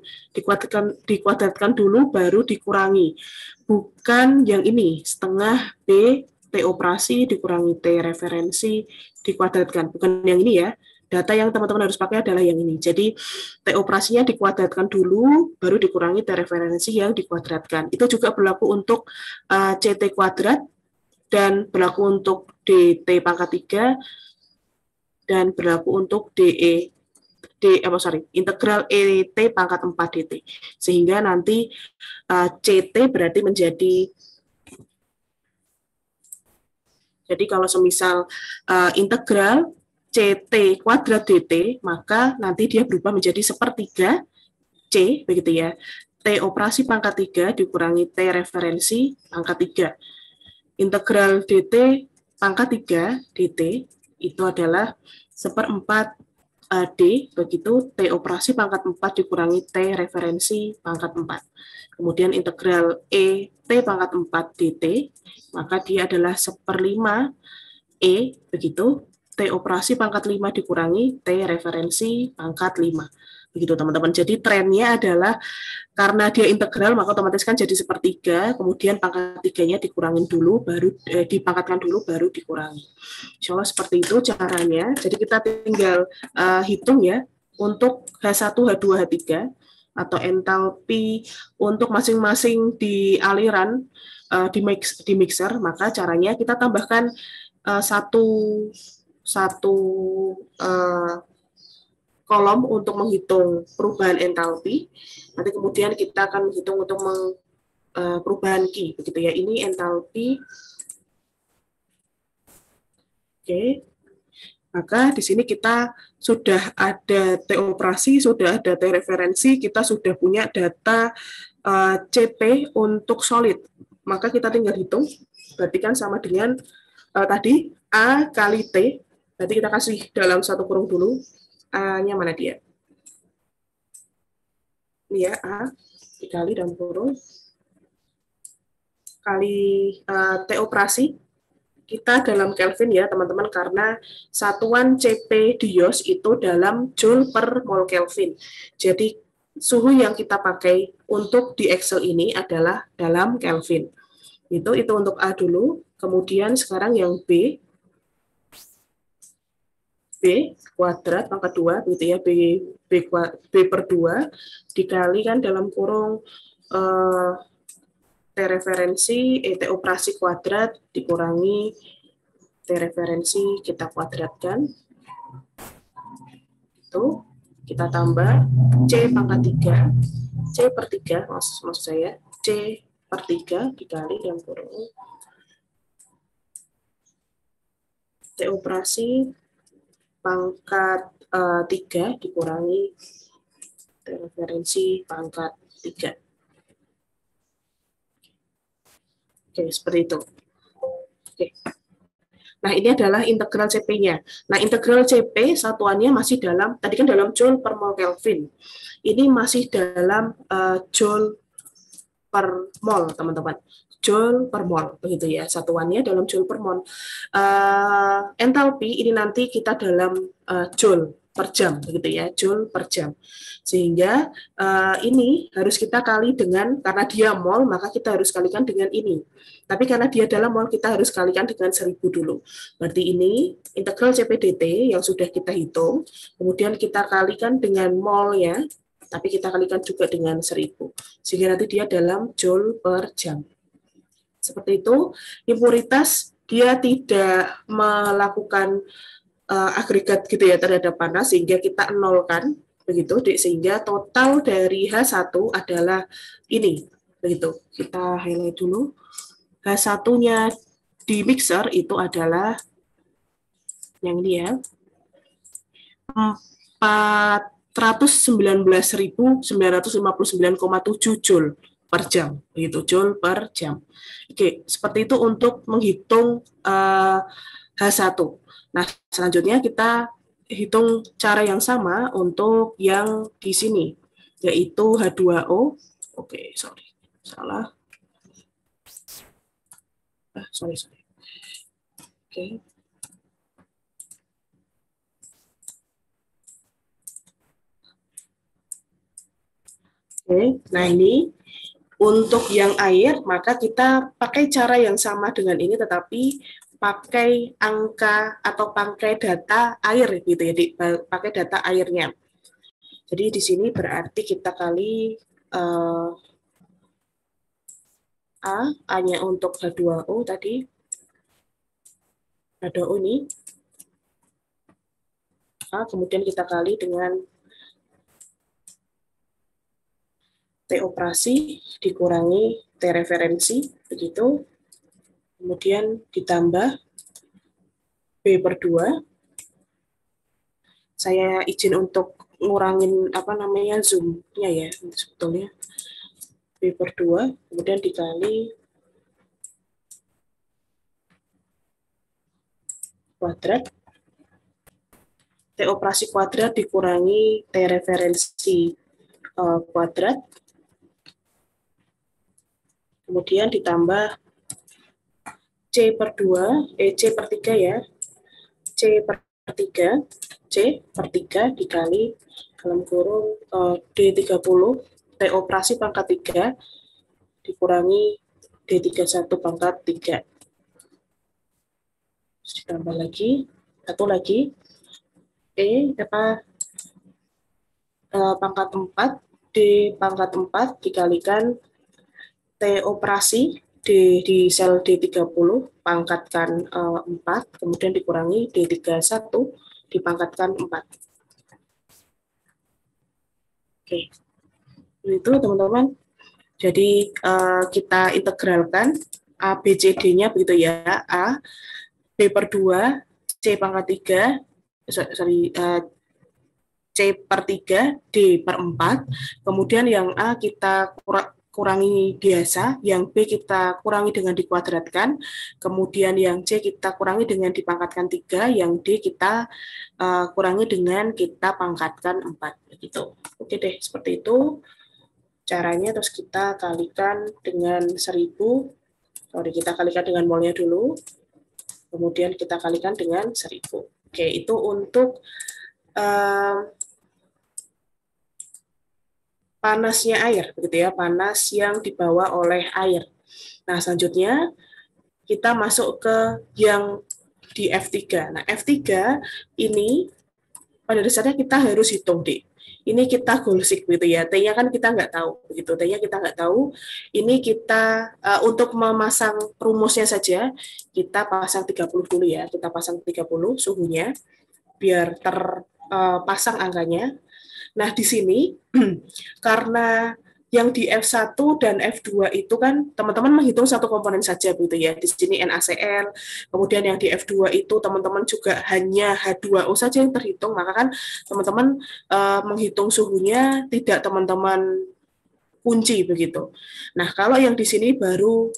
Dikuadratkan dulu, baru dikurangi. Bukan yang ini, setengah B T operasi dikurangi T referensi dikuadratkan. Bukan yang ini ya. Data yang teman-teman harus pakai adalah yang ini. Jadi T operasinya dikuadratkan dulu, baru dikurangi T referensi yang dikuadratkan. Itu juga berlaku untuk CT kuadrat, dan berlaku untuk DT pangkat 3, dan berlaku untuk integral ET pangkat 4 DT. Sehingga nanti CT berarti menjadi, jadi kalau semisal integral CT kuadrat DT, maka nanti dia berubah menjadi sepertiga C, begitu ya. T operasi pangkat 3 dikurangi T referensi pangkat 3. Integral DT pangkat 3 DT itu adalah seperempat D, begitu T operasi pangkat 4 dikurangi T referensi pangkat 4. Kemudian integral E T pangkat 4 DT, maka dia adalah seperlima E, begitu T operasi pangkat 5 dikurangi T referensi pangkat 5. Begitu teman-teman. Jadi trennya adalah karena dia integral, maka otomatis kan jadi sepertiga, kemudian pangkat 3-nya dikurangin dulu, baru dipangkatkan dulu, baru dikurangi. Insya Allah seperti itu caranya. Jadi kita tinggal hitung ya, untuk H1, H2, H3, atau entalpi untuk masing-masing di aliran di mixer, maka caranya kita tambahkan satu kolom untuk menghitung perubahan entalpi. Nanti kemudian kita akan menghitung untuk perubahan Q, begitu ya. Ini entalpi. Oke. Maka di sini kita sudah ada T operasi, sudah ada T referensi, kita sudah punya data CP untuk solid. Maka kita tinggal hitung, berarti kan sama dengan tadi A kali T, berarti kita kasih dalam satu kurung dulu, A-nya mana dia? Ini ya, A dikali dalam kurung, kali T operasi, kita dalam Kelvin ya teman-teman, karena satuan CP dios itu dalam Joule per mol Kelvin. Jadi suhu yang kita pakai untuk di Excel ini adalah dalam Kelvin. Itu untuk A dulu, kemudian sekarang yang B kuadrat pangkat 2, gitu ya, B per 2 dikali kan dalam kurung T referensi, T operasi kuadrat dikurangi T referensi kita kuadratkan. Itu kita tambah C pangkat 3, C per 3, maksud saya, C per 3 dikali yang kurang T operasi pangkat 3 dikurangi T referensi pangkat 3. Oke, seperti itu. Oke. Nah, ini adalah integral CP-nya. Nah, integral CP satuannya masih dalam, tadi kan dalam Joule per mol Kelvin. Ini masih dalam Joule per mol, teman-teman. Joule per mol, begitu ya. Satuannya dalam Joule per mol. Entalpi ini nanti kita dalam Joule per jam, begitu ya, Joule per jam. Sehingga ini harus kita kali dengan, karena dia mol, maka kita harus kalikan dengan ini. Tapi karena dia dalam mol, kita harus kalikan dengan 1000 dulu. Berarti ini integral CPDT yang sudah kita hitung, kemudian kita kalikan dengan molnya, tapi kita kalikan juga dengan 1000. Sehingga nanti dia dalam Joule per jam. Seperti itu, impuritas dia tidak melakukan agregat gitu ya terhadap panas, sehingga kita nolkan, begitu, sehingga total dari H1 adalah ini, begitu. Kita highlight dulu. H1-nya di mixer itu adalah yang ini ya, 419.959,7 Joule per jam, begitu, Joule per jam. Oke, seperti itu untuk menghitung H1. Nah, selanjutnya kita hitung cara yang sama untuk yang di sini, yaitu H2O. Oke, sorry, salah. Sorry. Oke. Oke, nah ini untuk yang air, maka kita pakai cara yang sama dengan ini, tetapi pakai angka atau pakai data air gitu ya, pakai data airnya. Jadi di sini berarti kita kali A-nya untuk H2O tadi, H2O ini, A, kemudian kita kali dengan T operasi dikurangi T referensi, begitu. Kemudian ditambah B per 2. Saya izin untuk ngurangin zoom-nya ya sebetulnya. B per 2, kemudian dikali kuadrat. T operasi kuadrat dikurangi T referensi kuadrat. Kemudian ditambah C per 2, C per 3 ya. C per 3, C per 3 dikali dalam kurung D30, T operasi pangkat 3 dikurangi D31 pangkat 3. Terus ditambah lagi, satu lagi, pangkat 4, D pangkat 4 dikalikan T operasi di sel D30 pangkatkan 4, kemudian dikurangi D31 dipangkatkan 4. Oke, itu teman-teman. Jadi kita integralkan A, B, C, D-nya begitu ya. A, B per 2, C pangkat 3, C per 3, D per 4. Kemudian yang A kita kurangi biasa, yang B kita kurangi dengan dikuadratkan, kemudian yang C kita kurangi dengan dipangkatkan 3, yang D kita kurangi dengan kita pangkatkan 4. Begitu. Oke deh, seperti itu caranya. Terus kita kalikan dengan 1000, kita kalikan dengan molnya dulu, kemudian kita kalikan dengan 1000. Oke, itu untuk panasnya air, begitu ya, panas yang dibawa oleh air. Nah, selanjutnya kita masuk ke yang di F3. Nah, F3 ini pada dasarnya kita harus hitung, Dik. ini kita golsik gitu ya. T-nya kan kita nggak tahu begitu. T-nya kita nggak tahu. Ini kita untuk memasang rumusnya saja kita pasang 30 dulu ya. Kita pasang 30 suhunya biar terpasang angkanya. Nah, di sini karena yang di F1 dan F2 itu kan teman-teman menghitung satu komponen saja begitu ya. Di sini NaCl, kemudian yang di F2 itu teman-teman juga hanya H2O saja yang terhitung, maka kan teman-teman menghitung suhunya tidak teman-teman kunci begitu. Nah, kalau yang di sini baru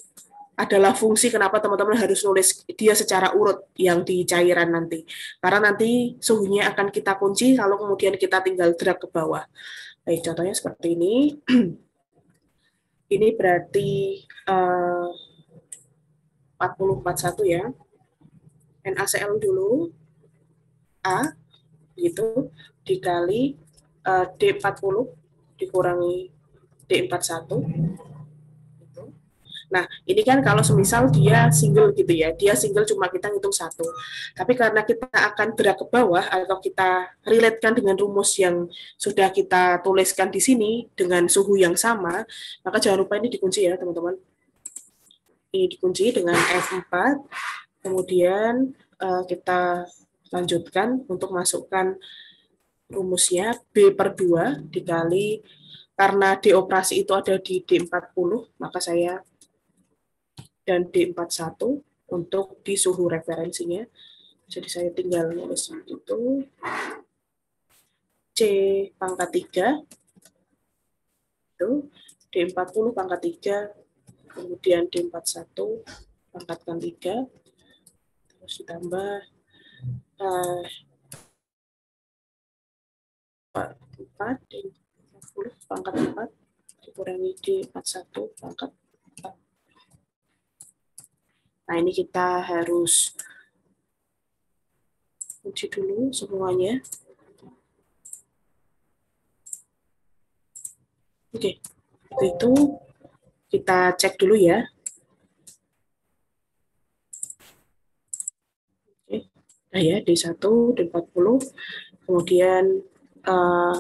adalah fungsi kenapa teman-teman harus nulis dia secara urut yang di cairan nanti. Karena nanti suhunya akan kita kunci, lalu kemudian kita tinggal drag ke bawah. Baik, contohnya seperti ini. Ini berarti 4041 ya. NaCl dulu, A, gitu, dikali D40 dikurangi D41. Nah, ini kan kalau semisal dia single gitu ya, dia single cuma kita ngitung satu. Tapi karena kita akan drag ke bawah atau kita relatekan dengan rumus yang sudah kita tuliskan di sini dengan suhu yang sama, maka jangan lupa ini dikunci ya teman-teman. Ini dikunci dengan F4, kemudian kita lanjutkan untuk masukkan rumusnya B per 2 dikali, karena D operasi itu ada di D40, maka saya dan D41 untuk di suhu referensinya. Jadi saya tinggal nulis itu C pangkat 3 itu D40 pangkat 3, kemudian D41 pangkatkan 3, terus ditambah 4 D40 pangkat 4 dikurangi D41 pangkat 4. Nah, ini kita harus uji dulu semuanya. Oke, itu kita cek dulu ya. Oke. Nah ya, D1, D40, kemudian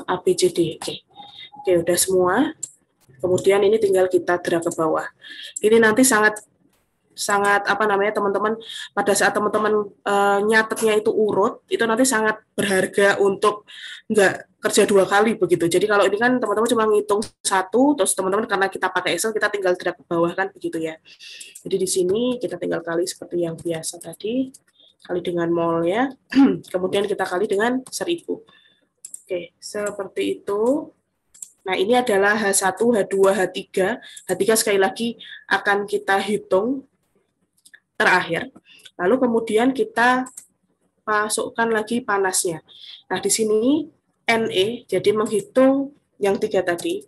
ABCD. Oke, udah semua. Kemudian ini tinggal kita drag ke bawah. Ini nanti sangat apa namanya teman-teman, pada saat teman-teman nyatetnya itu urut, itu nanti sangat berharga untuk nggak kerja 2 kali begitu. Jadi kalau ini kan teman-teman cuma ngitung satu, terus teman-teman karena kita pakai Excel kita tinggal drag ke bawah kan begitu ya. Jadi di sini kita tinggal kali seperti yang biasa tadi, kali dengan molnya, kemudian kita kali dengan 1000. Oke, seperti itu. Nah, ini adalah H1, H2, H3. H3 sekali lagi akan kita hitung terakhir. Lalu kemudian kita masukkan lagi panasnya. Nah, di sini NE, jadi menghitung yang 3 tadi,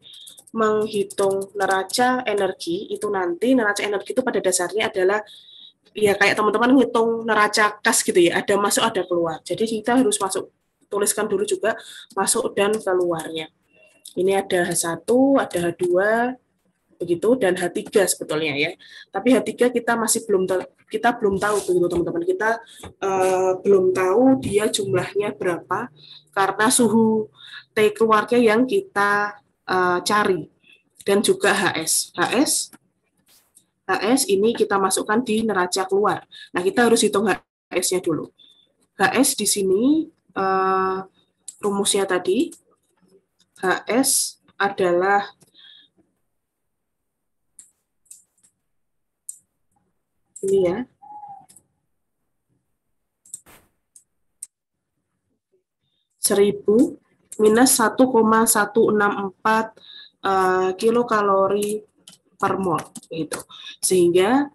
menghitung neraca energi, itu nanti neraca energi itu pada dasarnya adalah, ya kayak teman-teman ngitung neraca kas gitu ya, ada masuk, ada keluar. Jadi kita harus tuliskan dulu juga masuk dan keluarnya. Ini ada H1, ada H2, begitu, dan H3 sebetulnya ya. Tapi H3 kita masih belum tahu begitu teman-teman. Kita belum tahu dia jumlahnya berapa karena suhu T keluarnya yang kita cari, dan juga HS ini kita masukkan di neraca keluar. Nah, kita harus hitung HS-nya dulu. HS di sini rumusnya tadi, HS adalah ini ya. Seribu minus 1,164 kilokalori per mol gitu. Sehingga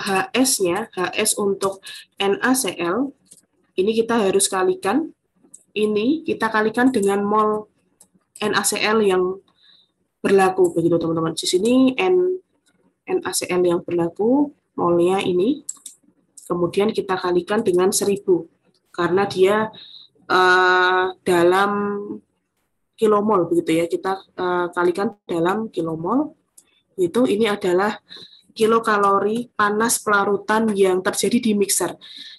HS-nya, HS untuk NaCl ini kita harus kalikan, ini kita kalikan dengan mol NaCl yang berlaku begitu teman-teman. Di sini NaCl yang berlaku molnya ini, kemudian kita kalikan dengan 1000 karena dia dalam kilomol begitu ya, kita kalikan dalam kilomol. Itu ini adalah kilokalori panas pelarutan yang terjadi di mixer.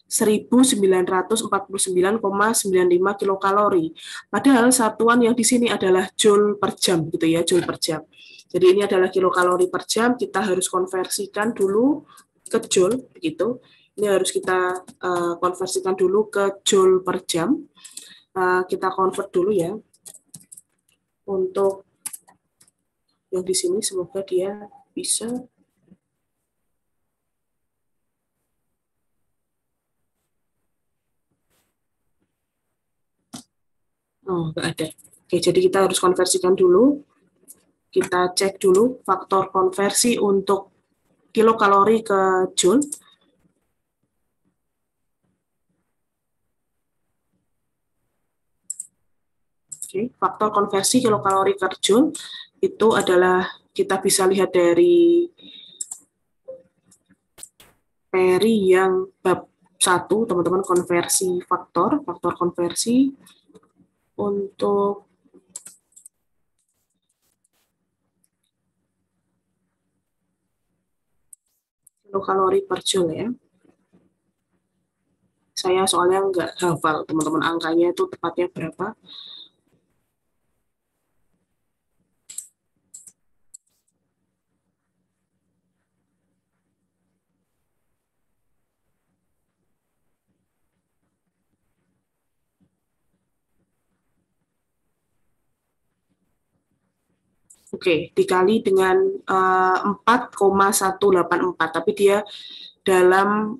1949,95 kilokalori. Padahal satuan yang di sini adalah joule per jam gitu ya, joule per jam. Jadi ini adalah kilokalori per jam, kita harus konversikan dulu ke joule begitu. Ini harus kita konversikan dulu ke joule per jam. Kita convert dulu ya. Untuk yang di sini semoga dia bisa. Oh, nggak ada. Oke, jadi kita harus konversikan dulu. Kita cek dulu faktor konversi untuk kilokalori ke joule. Oke, faktor konversi kilokalori ke joule itu adalah kita bisa lihat dari peri yang bab 1, teman-teman, konversi faktor konversi untuk kilokalori per joule ya. Saya soalnya nggak hafal, teman-teman, angkanya itu tepatnya berapa. Oke, dikali dengan 4,184, tapi dia dalam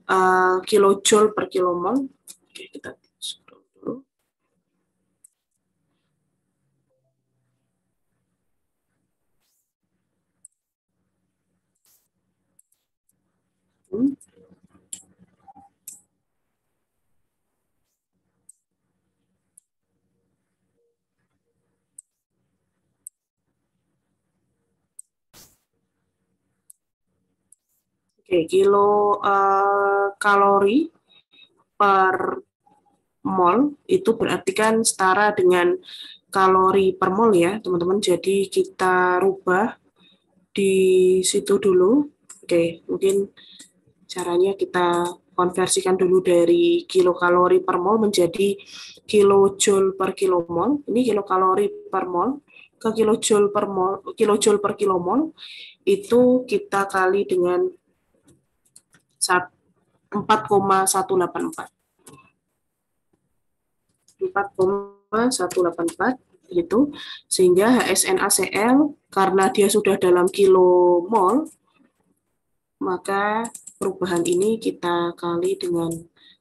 kilojoule per kilomol. Oke, kita scroll dulu. Oke, kilo kalori per mol itu berarti kan setara dengan kalori per mol ya, teman-teman. Jadi kita rubah di situ dulu. Oke, mungkin caranya kita konversikan dulu dari kilokalori per mol menjadi kilojoule per kilomol. Ini kilokalori per mol ke kilojoule per mol, kilojoule per kilomol itu kita kali dengan 4,184. 4,184 gitu, sehingga HSNaCl karena dia sudah dalam kilomol, maka perubahan ini kita kali dengan,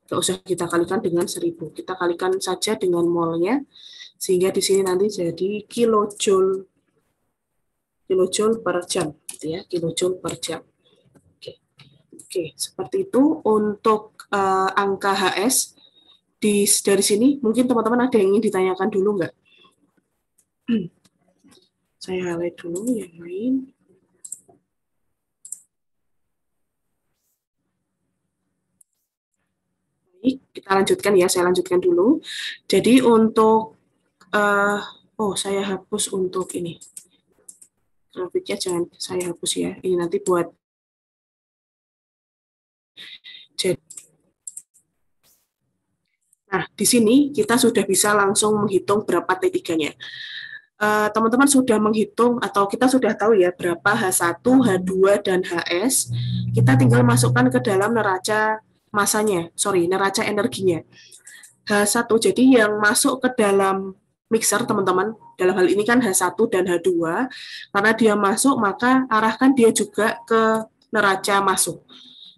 nggak usah kita kalikan dengan 1000, kita kalikan saja dengan molnya, sehingga di sini nanti jadi kilojoule per jam, gitu ya, kilojoule per jam. Oke, seperti itu untuk angka HS. Dari sini mungkin teman-teman ada yang ingin ditanyakan dulu nggak? Saya highlight dulu yang lain. Baik, kita lanjutkan ya, saya lanjutkan dulu. Jadi untuk, saya hapus untuk ini. Grafiknya jangan saya hapus ya, ini nanti buat. Nah, di sini kita sudah bisa langsung menghitung berapa T3-nya. Teman-teman sudah menghitung atau kita sudah tahu ya berapa H1, H2, dan HS. Kita tinggal masukkan ke dalam neraca masanya, neraca energinya. H1, jadi yang masuk ke dalam mixer, teman-teman, dalam hal ini kan H1 dan H2, karena dia masuk, maka arahkan dia juga ke neraca masuk.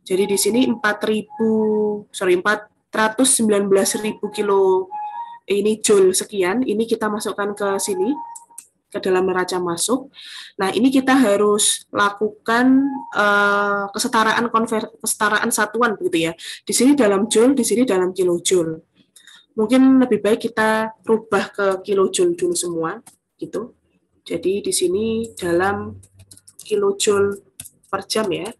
Jadi di sini 419.000 kilo ini joule sekian, ini kita masukkan ke sini, ke dalam neraca masuk. Nah, ini kita harus lakukan kesetaraan satuan begitu ya. Di sini dalam joule, di sini dalam kilojoule. Mungkin lebih baik kita rubah ke kilojoule dulu semua, gitu. Jadi di sini dalam kilojoule per jam ya.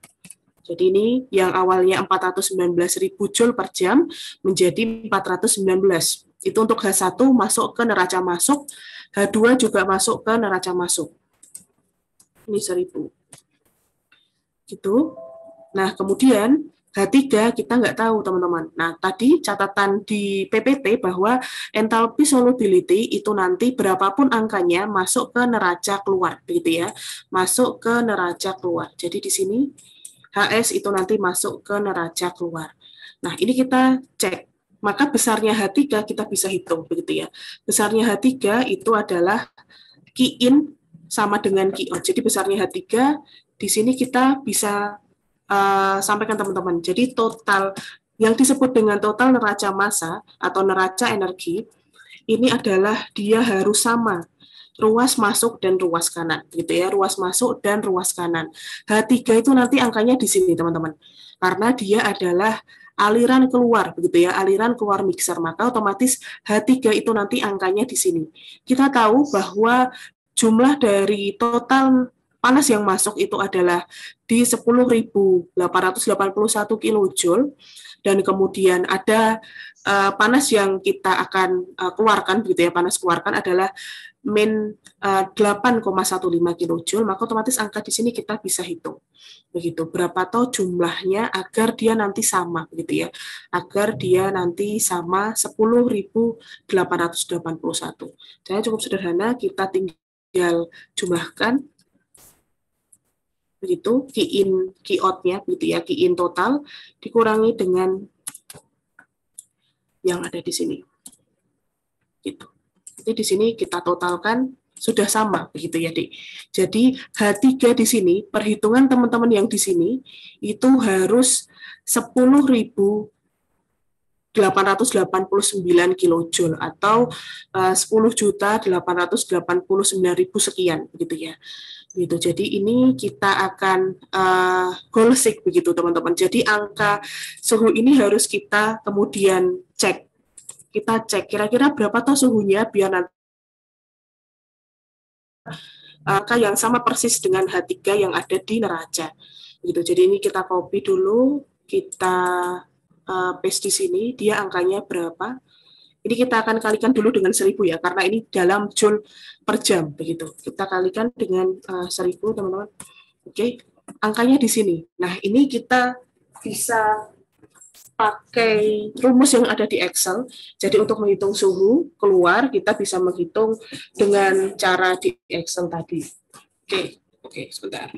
Jadi ini yang awalnya 419.000 joule per jam menjadi 419. Itu untuk H1 masuk ke neraca masuk, H2 juga masuk ke neraca masuk. Ini 1000. Gitu. Nah, kemudian H3 kita nggak tahu, teman-teman. Nah, tadi catatan di PPT bahwa enthalpy solubility itu nanti berapapun angkanya masuk ke neraca keluar, begitu ya. Masuk ke neraca keluar. Jadi di sini HS itu nanti masuk ke neraca keluar. Nah, ini kita cek. Maka besarnya H3 kita bisa hitung, begitu ya. Besarnya H3 itu adalah key in sama dengan key out. Jadi besarnya H3 di sini kita bisa sampaikan teman-teman. Jadi total yang disebut dengan total neraca massa atau neraca energi ini adalah dia harus sama ruas masuk dan ruas kanan, gitu ya, ruas masuk dan ruas kanan. H3 itu nanti angkanya di sini, teman-teman, karena dia adalah aliran keluar, begitu ya, aliran keluar mixer, maka otomatis H3 itu nanti angkanya di sini. Kita tahu bahwa jumlah dari total panas yang masuk itu adalah di 10.881 kilojoule, dan kemudian ada panas yang kita akan keluarkan, begitu ya, panas keluarkan adalah min 8,15 kilojoule, maka otomatis angka di sini kita bisa hitung. Begitu, berapa toh jumlahnya agar dia nanti sama, begitu ya. Agar dia nanti sama 10.881. Jadi cukup sederhana, kita tinggal jumlahkan begitu, key in key out-nya, begitu ya, key in total dikurangi dengan yang ada di sini. Gitu. Jadi di sini kita totalkan sudah sama, begitu ya, Dik. Jadi H3 di sini, perhitungan teman-teman yang di sini itu harus 10.889 kilojoule atau 10.889.000 sekian, begitu ya. Gitu. Jadi ini kita akan goal seek, begitu teman-teman. Jadi angka suhu ini harus kita kemudian cek. Kita cek kira-kira berapa toh suhunya biar nanti angka yang sama persis dengan H3 yang ada di neraca. Gitu. Jadi ini kita copy dulu, kita paste di sini, dia angkanya berapa. Ini kita akan kalikan dulu dengan 1.000 ya, karena ini dalam joule per jam, begitu. Kita kalikan dengan 1.000, teman-teman. Oke, angkanya di sini. Nah, ini kita bisa pakai rumus yang ada di Excel. Jadi untuk menghitung suhu keluar, kita bisa menghitung dengan cara di Excel tadi. Oke, sebentar.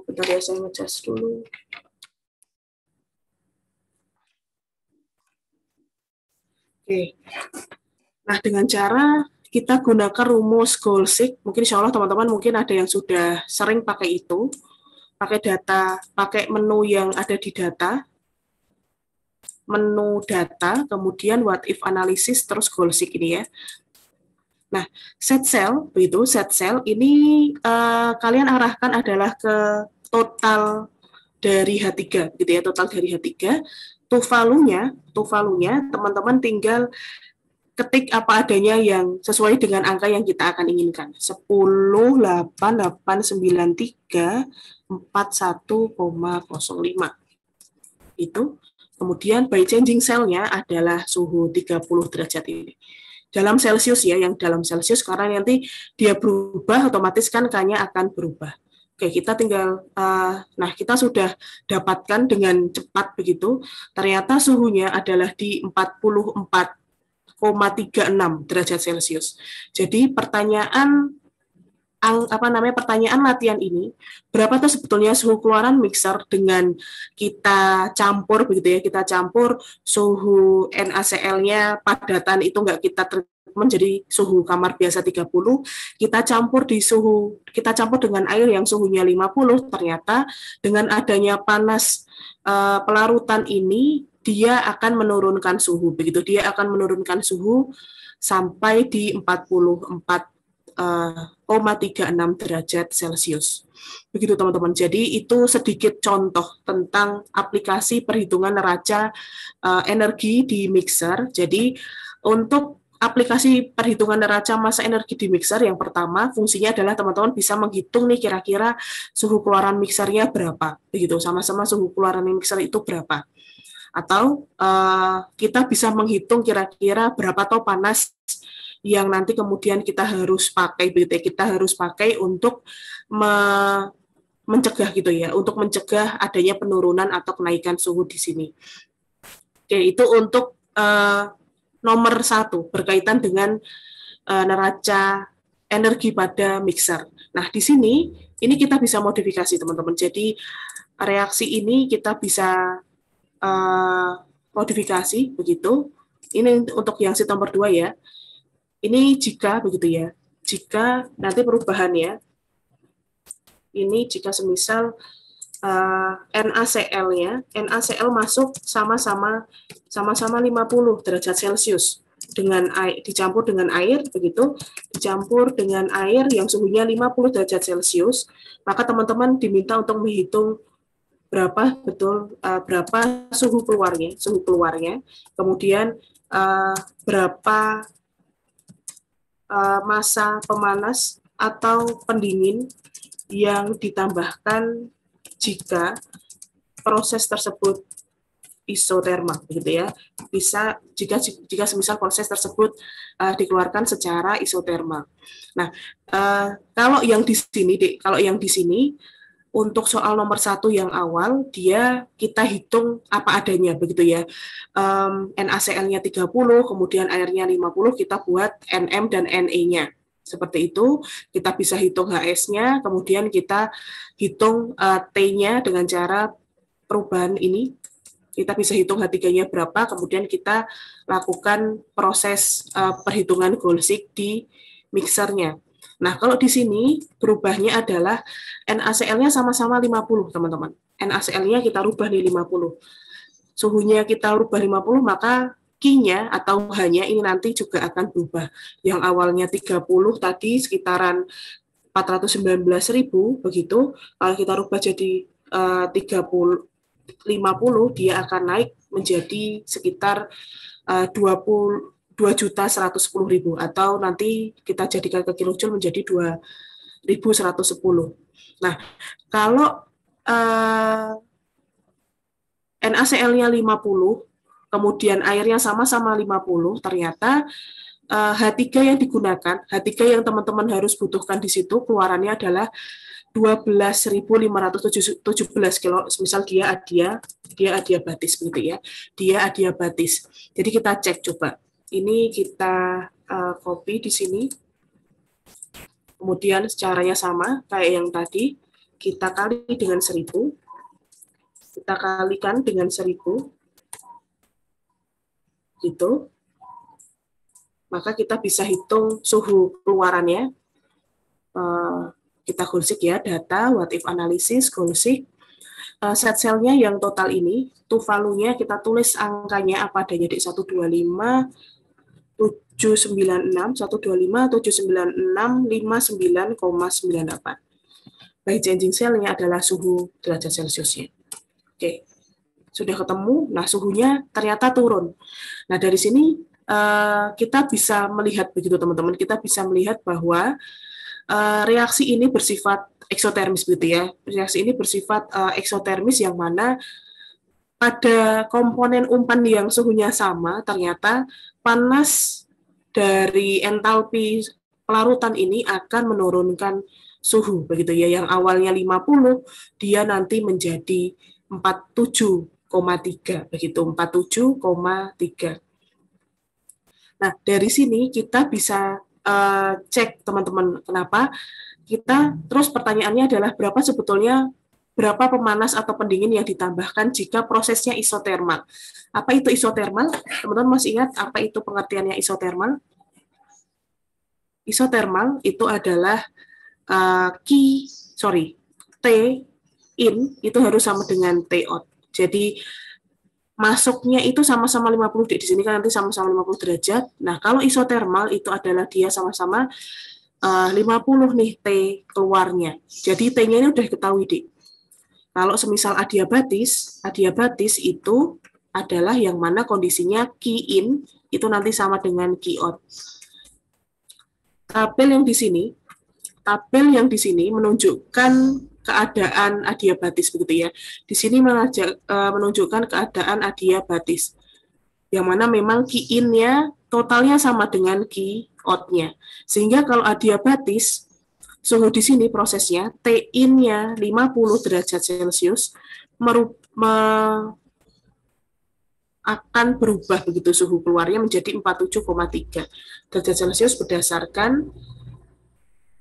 Bentar ya, saya ngecas dulu. Oke. Nah, dengan cara kita gunakan rumus goal seek, mungkin insya Allah teman-teman mungkin ada yang sudah sering pakai itu, pakai data, pakai menu yang ada di data, menu data, kemudian what if analysis, terus goal seek ini ya. Nah, set cell, begitu, set cell ini kalian arahkan adalah ke total dari H3, gitu ya, total dari H3. To value-nya teman-teman tinggal ketik apa adanya yang sesuai dengan angka yang kita akan inginkan. 10.893.41,05. Itu. Kemudian by changing cell-nya adalah suhu 30 derajat ini. Dalam Celsius ya, yang dalam Celsius, karena nanti dia berubah, otomatis kan K-nya akan berubah. Oke, kita tinggal, nah kita sudah dapatkan dengan cepat begitu, ternyata suhunya adalah di 44,36 derajat Celcius. Jadi pertanyaan pertanyaan latihan ini, berapa tuh sebetulnya suhu keluaran mixer dengan kita campur begitu ya, kita campur suhu NaCl-nya padatan itu enggak kita menjadi suhu kamar biasa 30, kita campur dengan air yang suhunya 50, ternyata dengan adanya panas pelarutan ini dia akan menurunkan suhu begitu, dia akan menurunkan suhu sampai di 44,36 derajat Celcius. Begitu teman-teman. Jadi itu sedikit contoh tentang aplikasi perhitungan neraca energi di mixer. Jadi untuk aplikasi perhitungan neraca massa energi di mixer, yang pertama fungsinya adalah teman-teman bisa menghitung nih kira-kira suhu keluaran mixernya berapa. Begitu, sama-sama suhu keluaran mixer itu berapa. Atau kita bisa menghitung kira-kira berapa toh panas yang nanti kemudian kita harus pakai, begitu ya, kita harus pakai untuk mencegah gitu ya, untuk mencegah adanya penurunan atau kenaikan suhu di sini. Oke, itu untuk nomor 1 berkaitan dengan neraca energi pada mixer. Nah, di sini ini kita bisa modifikasi teman-teman. Jadi reaksi ini kita bisa modifikasi begitu. Ini untuk yang sheet nomor 2 ya. Ini jika begitu ya. Jika nanti perubahannya ini jika semisal NaCl-nya, NaCl masuk sama-sama 50 derajat Celcius dengan air, dicampur dengan air begitu, dicampur dengan air yang suhunya 50 derajat Celcius, maka teman-teman diminta untuk menghitung berapa berapa suhu keluarnya, kemudian berapa massa pemanas atau pendingin yang ditambahkan jika proses tersebut isotermal, begitu ya. Bisa jika semisal proses tersebut dikeluarkan secara isotermal. Nah, kalau yang di sini, untuk soal nomor 1 yang awal, kita hitung apa adanya, begitu ya. NaCl-nya 30, kemudian airnya 50, kita buat Nm dan Ne-nya. Seperti itu, kita bisa hitung HS-nya, kemudian kita hitung T-nya dengan cara perubahan ini. Kita bisa hitung H3-nya berapa, kemudian kita lakukan proses perhitungan Goldschmidt di mixernya. Nah, kalau di sini berubahnya adalah NaCl-nya sama-sama 50, teman-teman. NaCl-nya kita rubah di 50. Suhunya kita rubah 50, maka Q-nya atau H-nya ini nanti juga akan berubah. Yang awalnya 30 tadi sekitaran 419.000 begitu. Kalau kita rubah jadi 50, dia akan naik menjadi sekitar 22.110.000 atau nanti kita jadikan ke kilojoule menjadi 2.110. Nah, kalau NaCl-nya 50, kemudian airnya sama-sama 50, ternyata H3 yang digunakan, H3 yang teman-teman harus butuhkan di situ, keluarannya adalah 12.517 kilo, misal dia adiabatis begitu ya. Dia adiabatis. Jadi kita cek coba. Ini kita copy di sini. Kemudian caranya sama kayak yang tadi, kita kali dengan 1000. Kita kalikan dengan 1000. Gitu. Maka kita bisa hitung suhu keluarannya. Kita Goldschmidt ya, data, what if analysis, Goldschmidt. Set cell-nya yang total ini, value-nya kita tulis angkanya apa adanya di 125, 796, 59,98. By changing cell-nya adalah suhu derajat Celciusnya. Oke, sudah ketemu. Nah, suhunya ternyata turun. Nah, dari sini kita bisa melihat begitu teman-teman. Kita bisa melihat bahwa reaksi ini bersifat eksotermis begitu ya. Reaksi ini bersifat eksotermis yang mana pada komponen umpan yang suhunya sama, ternyata panas dari entalpi pelarutan ini akan menurunkan suhu begitu ya. Yang awalnya 50, dia nanti menjadi 47,3 begitu, 47,3. Nah, dari sini kita bisa cek teman-teman kenapa terus pertanyaannya adalah berapa pemanas atau pendingin yang ditambahkan jika prosesnya isotermal. Apa itu isotermal? Teman-teman masih ingat apa itu pengertiannya isotermal? Isotermal itu adalah T in itu harus sama dengan T out. Jadi masuknya itu sama-sama 50, di sini kan nanti sama-sama 50 derajat. Nah, kalau isotermal itu adalah dia sama-sama 50 nih T keluarnya. Jadi T-nya ini udah ketahui, Dik. Kalau semisal adiabatis itu adalah yang mana kondisinya Q in itu nanti sama dengan Q out. Tabel yang di sini menunjukkan keadaan adiabatis begitu ya. Di sini menunjukkan keadaan adiabatis. Yang mana memang Q in-nya totalnya sama dengan Q out-nya. Sehingga kalau adiabatis suhu di sini prosesnya T-in-nya 50 derajat Celcius akan berubah begitu suhu keluarnya menjadi 47,3 derajat Celcius berdasarkan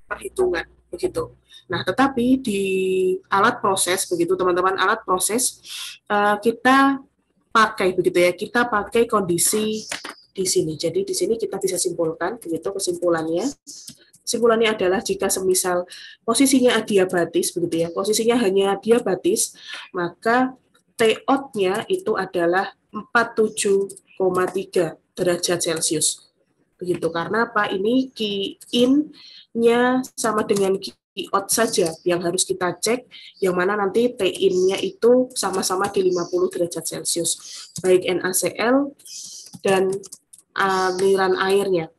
perhitungan begitu. Nah, tetapi di alat proses begitu teman-teman, alat proses kita pakai begitu ya, kita pakai kondisi di sini. Jadi di sini kita bisa simpulkan begitu kesimpulannya. Kesimpulannya adalah jika semisal posisinya adiabatis begitu ya, posisinya hanya diabatis, maka T-out-nya itu adalah 47,3 derajat Celcius. Begitu, karena apa? Ini Q-in-nya sama dengan Q-out saja yang harus kita cek, yang mana nanti T-in-nya itu sama-sama di 50 derajat Celcius, baik NaCl dan aliran airnya.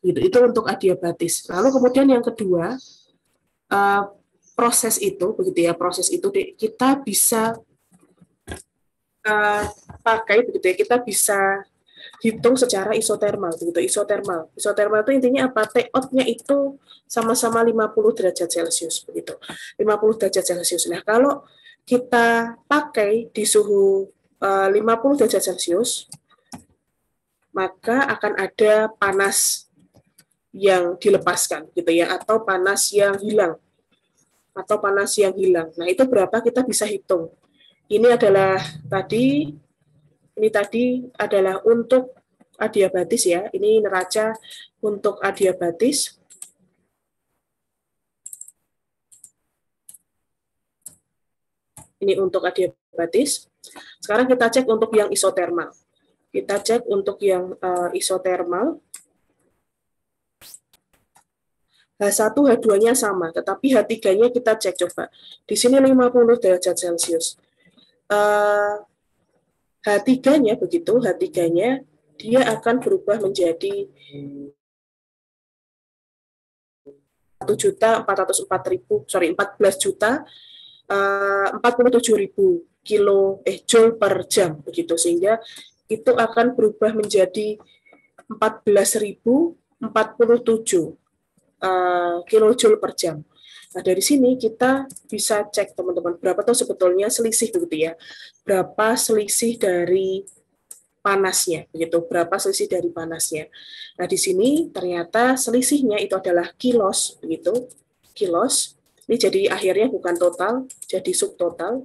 Gitu. Itu untuk adiabatis. Lalu kemudian yang kedua, proses itu begitu ya, proses itu kita bisa pakai begitu ya, kita bisa hitung secara isotermal begitu. Isotermal itu intinya apa? T-out-nya itu sama-sama 50 derajat Celcius begitu. 50 derajat Celcius. Nah, kalau kita pakai di suhu 50 derajat Celcius, maka akan ada panas yang dilepaskan gitu ya, atau panas yang hilang. Nah, itu berapa kita bisa hitung. Ini tadi adalah untuk adiabatis ya. Ini neraca untuk adiabatis. Ini untuk adiabatis. Sekarang kita cek untuk yang isotermal. Kita cek untuk yang isotermal. H1, H2-nya sama, tetapi H3-nya kita cek coba. Di sini 50 derajat Celcius. H3-nya begitu, H3-nya dia akan berubah menjadi 14.047.000 joule per jam begitu, sehingga itu akan berubah menjadi 14.047 kilojoule per jam. Nah, dari sini kita bisa cek teman-teman berapa tuh sebetulnya selisih begitu ya. Berapa selisih dari panasnya begitu, berapa selisih dari panasnya. Nah, di sini ternyata selisihnya itu adalah kilos begitu. Kilos. Ini jadi akhirnya bukan total, jadi subtotal.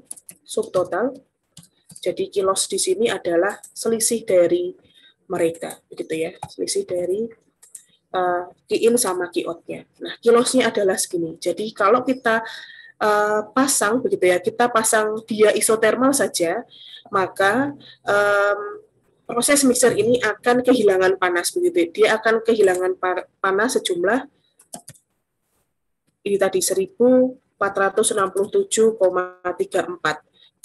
Jadi kilos di sini adalah selisih dari mereka begitu ya. Selisih dari Q-in sama Q-out-nya. Nah, kilosnya adalah segini. Jadi kalau kita pasang begitu ya, kita pasang dia isotermal saja, maka proses mixer ini akan kehilangan panas begitu. Dia akan kehilangan panas sejumlah ini tadi 1467,34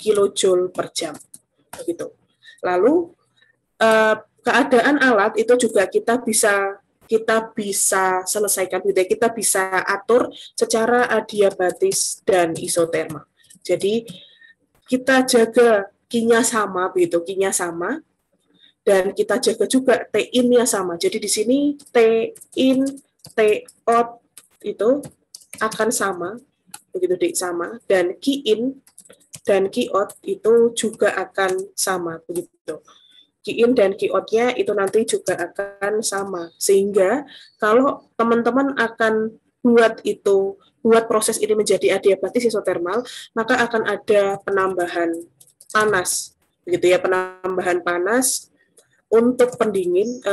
kilojoule per jam begitu. Lalu keadaan alat itu juga kita bisa selesaikan gitu ya. Kita bisa atur secara adiabatis dan isotermal. Jadi kita jaga Q-nya sama begitu, Q-nya sama, dan kita jaga juga T-in-nya sama. Jadi di sini T-in, T-out itu akan sama begitu deh, sama, dan Q-in dan Q-out itu juga akan sama begitu. Q-in dan Q-out-nya itu nanti juga akan sama. Sehingga kalau teman-teman akan buat proses ini menjadi adiabatis isotermal, maka akan ada penambahan panas. Begitu ya, penambahan panas untuk pendingin,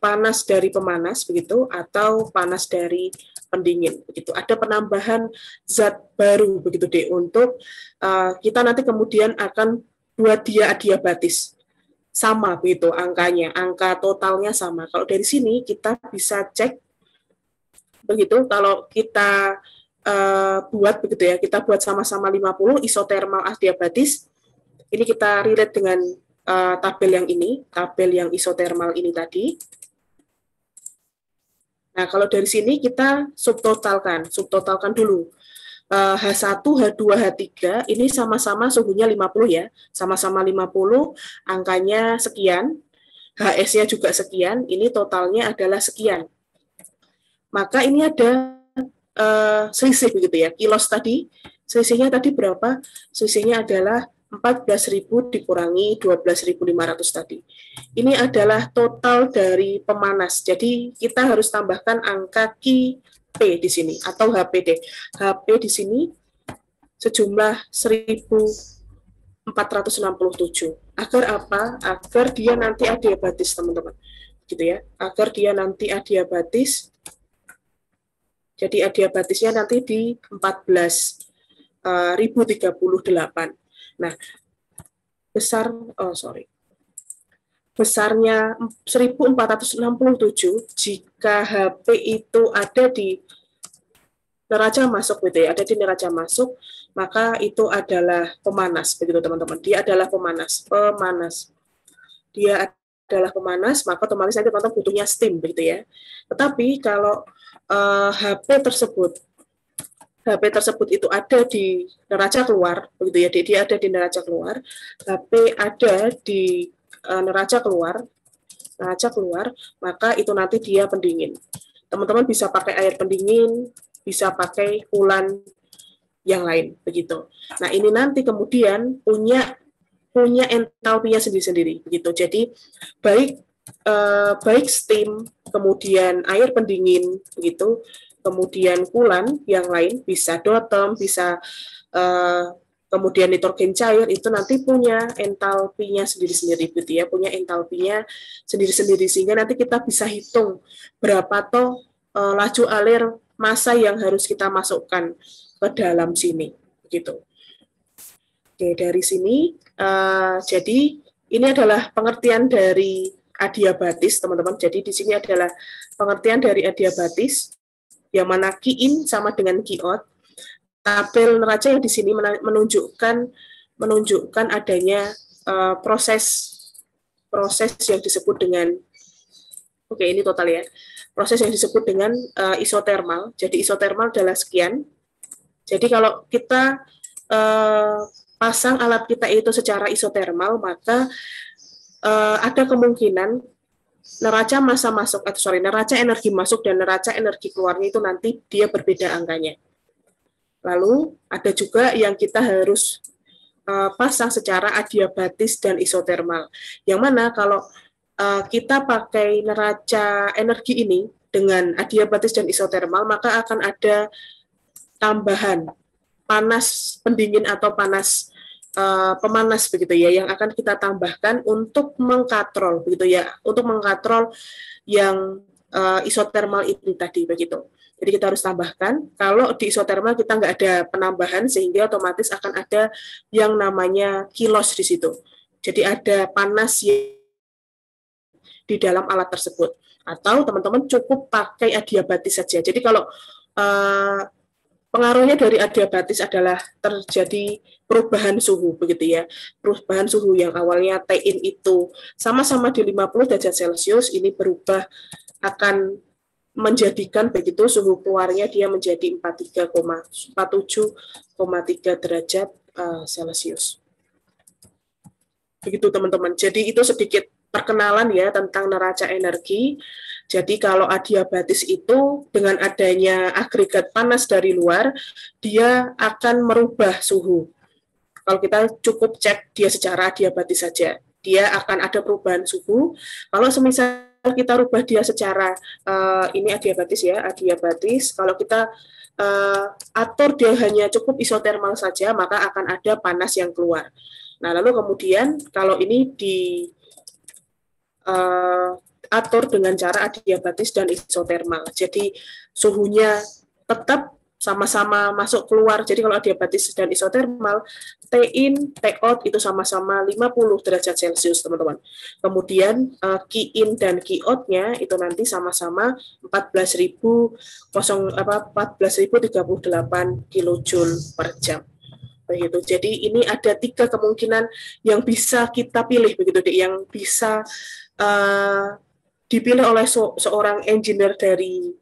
panas dari pemanas begitu, atau panas dari pendingin begitu. Ada penambahan zat baru begitu deh, untuk kita nanti kemudian akan buat dia adiabatis. Sama begitu angkanya, angka totalnya sama. Kalau dari sini kita bisa cek begitu, kalau kita buat begitu ya, kita buat sama-sama 50 isotermal adiabatis. Ini kita relate dengan tabel yang ini, tabel yang isotermal ini tadi. Nah, kalau dari sini kita subtotalkan dulu. H1, H2, H3 ini sama-sama suhunya 50 ya, sama-sama 50, angkanya sekian, HS-nya juga sekian, ini totalnya adalah sekian. Maka ini ada selisih begitu ya. Kilos tadi, selisihnya tadi berapa? Selisihnya adalah 14.000 dikurangi 12.500 tadi. Ini adalah total dari pemanas. Jadi kita harus tambahkan angka P di sini atau HPD. HP di sini sejumlah 1.467. Agar apa? Agar dia nanti adiabatis, teman-teman. Gitu ya. Agar dia nanti adiabatis. Jadi adiabatisnya nanti di 14.038. Nah, besarnya 1467 jika HP itu ada di neraca masuk gitu ya, ada di neraca masuk, maka itu adalah pemanas begitu teman-teman. Dia adalah pemanas. Dia adalah pemanas, maka otomatis nanti teman-teman butuhnya steam begitu ya. Tetapi kalau HP tersebut itu ada di neraca keluar, begitu ya, dia ada di neraca keluar, HP ada di neraca keluar, maka itu nanti dia pendingin. Teman-teman bisa pakai air pendingin, bisa pakai coolant yang lain, begitu. Nah ini nanti kemudian punya entalpinya sendiri-sendiri, begitu. Jadi baik steam, kemudian air pendingin, begitu. Kemudian coolant yang lain, bisa dotem, bisa kemudian nitrogen cair, itu nanti punya entalpinya sendiri-sendiri, gitu ya, punya entalpinya sendiri-sendiri, sehingga nanti kita bisa hitung berapa toh laju alir massa yang harus kita masukkan ke dalam sini, gitu. Oke, dari sini, jadi ini adalah pengertian dari adiabatis, teman-teman. Jadi di sini adalah pengertian dari adiabatis, yang mana key in sama dengan key out. Tabel neraca yang di sini menunjukkan adanya proses yang disebut dengan, oke ini total ya, proses yang disebut dengan isotermal. Jadi isotermal adalah sekian. Jadi kalau kita pasang alat kita itu secara isotermal, maka ada kemungkinan neraca energi masuk dan neraca energi keluarnya itu nanti dia berbeda angkanya. Lalu ada juga yang kita harus pasang secara adiabatis dan isotermal. Yang mana kalau kita pakai neraca energi ini dengan adiabatis dan isotermal, maka akan ada tambahan panas pendingin atau panas pemanas begitu ya, yang akan kita tambahkan untuk mengkatrol begitu ya, untuk mengkatrol yang isotermal itu tadi begitu. Jadi kita harus tambahkan. Kalau di isotermal kita nggak ada penambahan, sehingga otomatis akan ada yang namanya kilos di situ. Jadi ada panas di dalam alat tersebut. Atau teman-teman cukup pakai adiabatis saja. Jadi kalau pengaruhnya dari adiabatis adalah terjadi perubahan suhu begitu ya. Perubahan suhu yang awalnya T-in itu sama-sama di 50 derajat Celcius, ini berubah akan menjadikan begitu suhu keluarnya dia menjadi 47,3 derajat Celcius. Begitu teman-teman. Jadi itu sedikit perkenalan ya tentang neraca energi. Jadi kalau adiabatis itu dengan adanya agregat panas dari luar, dia akan merubah suhu. Kalau kita cukup cek dia secara adiabatis saja, dia akan ada perubahan suhu. Kalau semisal kita rubah dia secara, ini adiabatis ya, adiabatis, kalau kita atur dia hanya cukup isotermal saja, maka akan ada panas yang keluar. Nah, lalu kemudian kalau ini di atur dengan cara adiabatis dan isotermal. Jadi suhunya tetap sama-sama masuk keluar. Jadi kalau adiabatis dan isotermal, T-in, T-out itu sama-sama 50 derajat Celcius, teman-teman. Kemudian key-in dan key-out-nya itu nanti sama-sama 14.038 kilojoule per jam. Begitu. Jadi ini ada 3 kemungkinan yang bisa kita pilih begitu, yang bisa dipilih oleh seorang engineer dari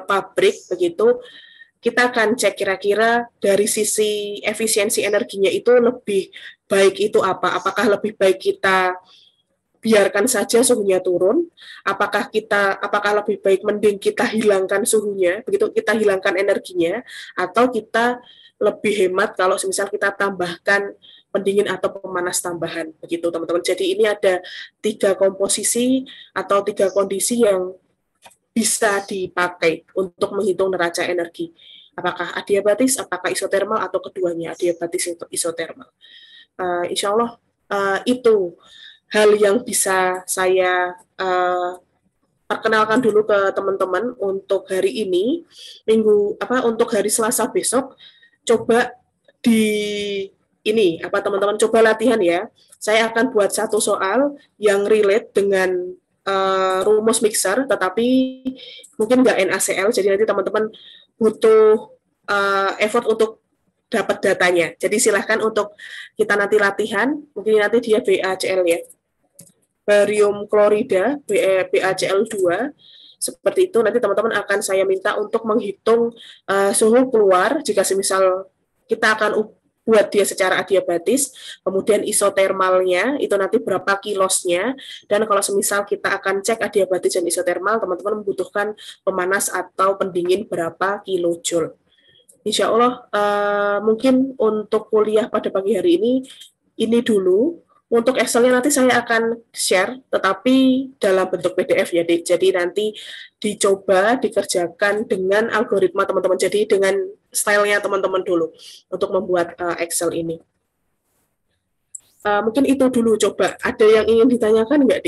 pabrik begitu. Kita akan cek kira-kira dari sisi efisiensi energinya itu lebih baik itu apa? Apakah lebih baik kita biarkan saja suhunya turun, apakah lebih baik mending kita hilangkan suhunya, begitu kita hilangkan energinya, atau kita lebih hemat kalau misal kita tambahkan pendingin atau pemanas tambahan, begitu teman-teman. Jadi ini ada 3 komposisi atau 3 kondisi yang bisa dipakai untuk menghitung neraca energi. Apakah adiabatis, apakah isotermal, atau keduanya, adiabatis atau isotermal. Insya Allah itu hal yang bisa saya perkenalkan dulu ke teman-teman untuk hari ini, untuk hari Selasa besok. Coba di ini teman-teman coba latihan ya. Saya akan buat satu soal yang relate dengan rumus mixer, tetapi mungkin nggak NaCl, jadi nanti teman-teman butuh effort untuk dapat datanya. Jadi silahkan untuk kita nanti latihan, mungkin nanti dia BaCl ya, barium klorida, BaCl2, seperti itu. Nanti teman-teman akan saya minta untuk menghitung suhu keluar, jika semisal kita akan buat dia secara adiabatis, kemudian isotermalnya itu nanti berapa kilosnya, dan kalau semisal kita akan cek adiabatis dan isotermal, teman-teman membutuhkan pemanas atau pendingin berapa kilojoule. Insya Allah mungkin untuk kuliah pada pagi hari ini dulu. Untuk Excel-nya nanti saya akan share, tetapi dalam bentuk PDF ya, Dik. Jadi nanti dicoba dikerjakan dengan algoritma teman-teman. Jadi dengan stylenya teman-teman dulu untuk membuat Excel ini. Mungkin itu dulu. Coba ada yang ingin ditanyakan nggak, Dik?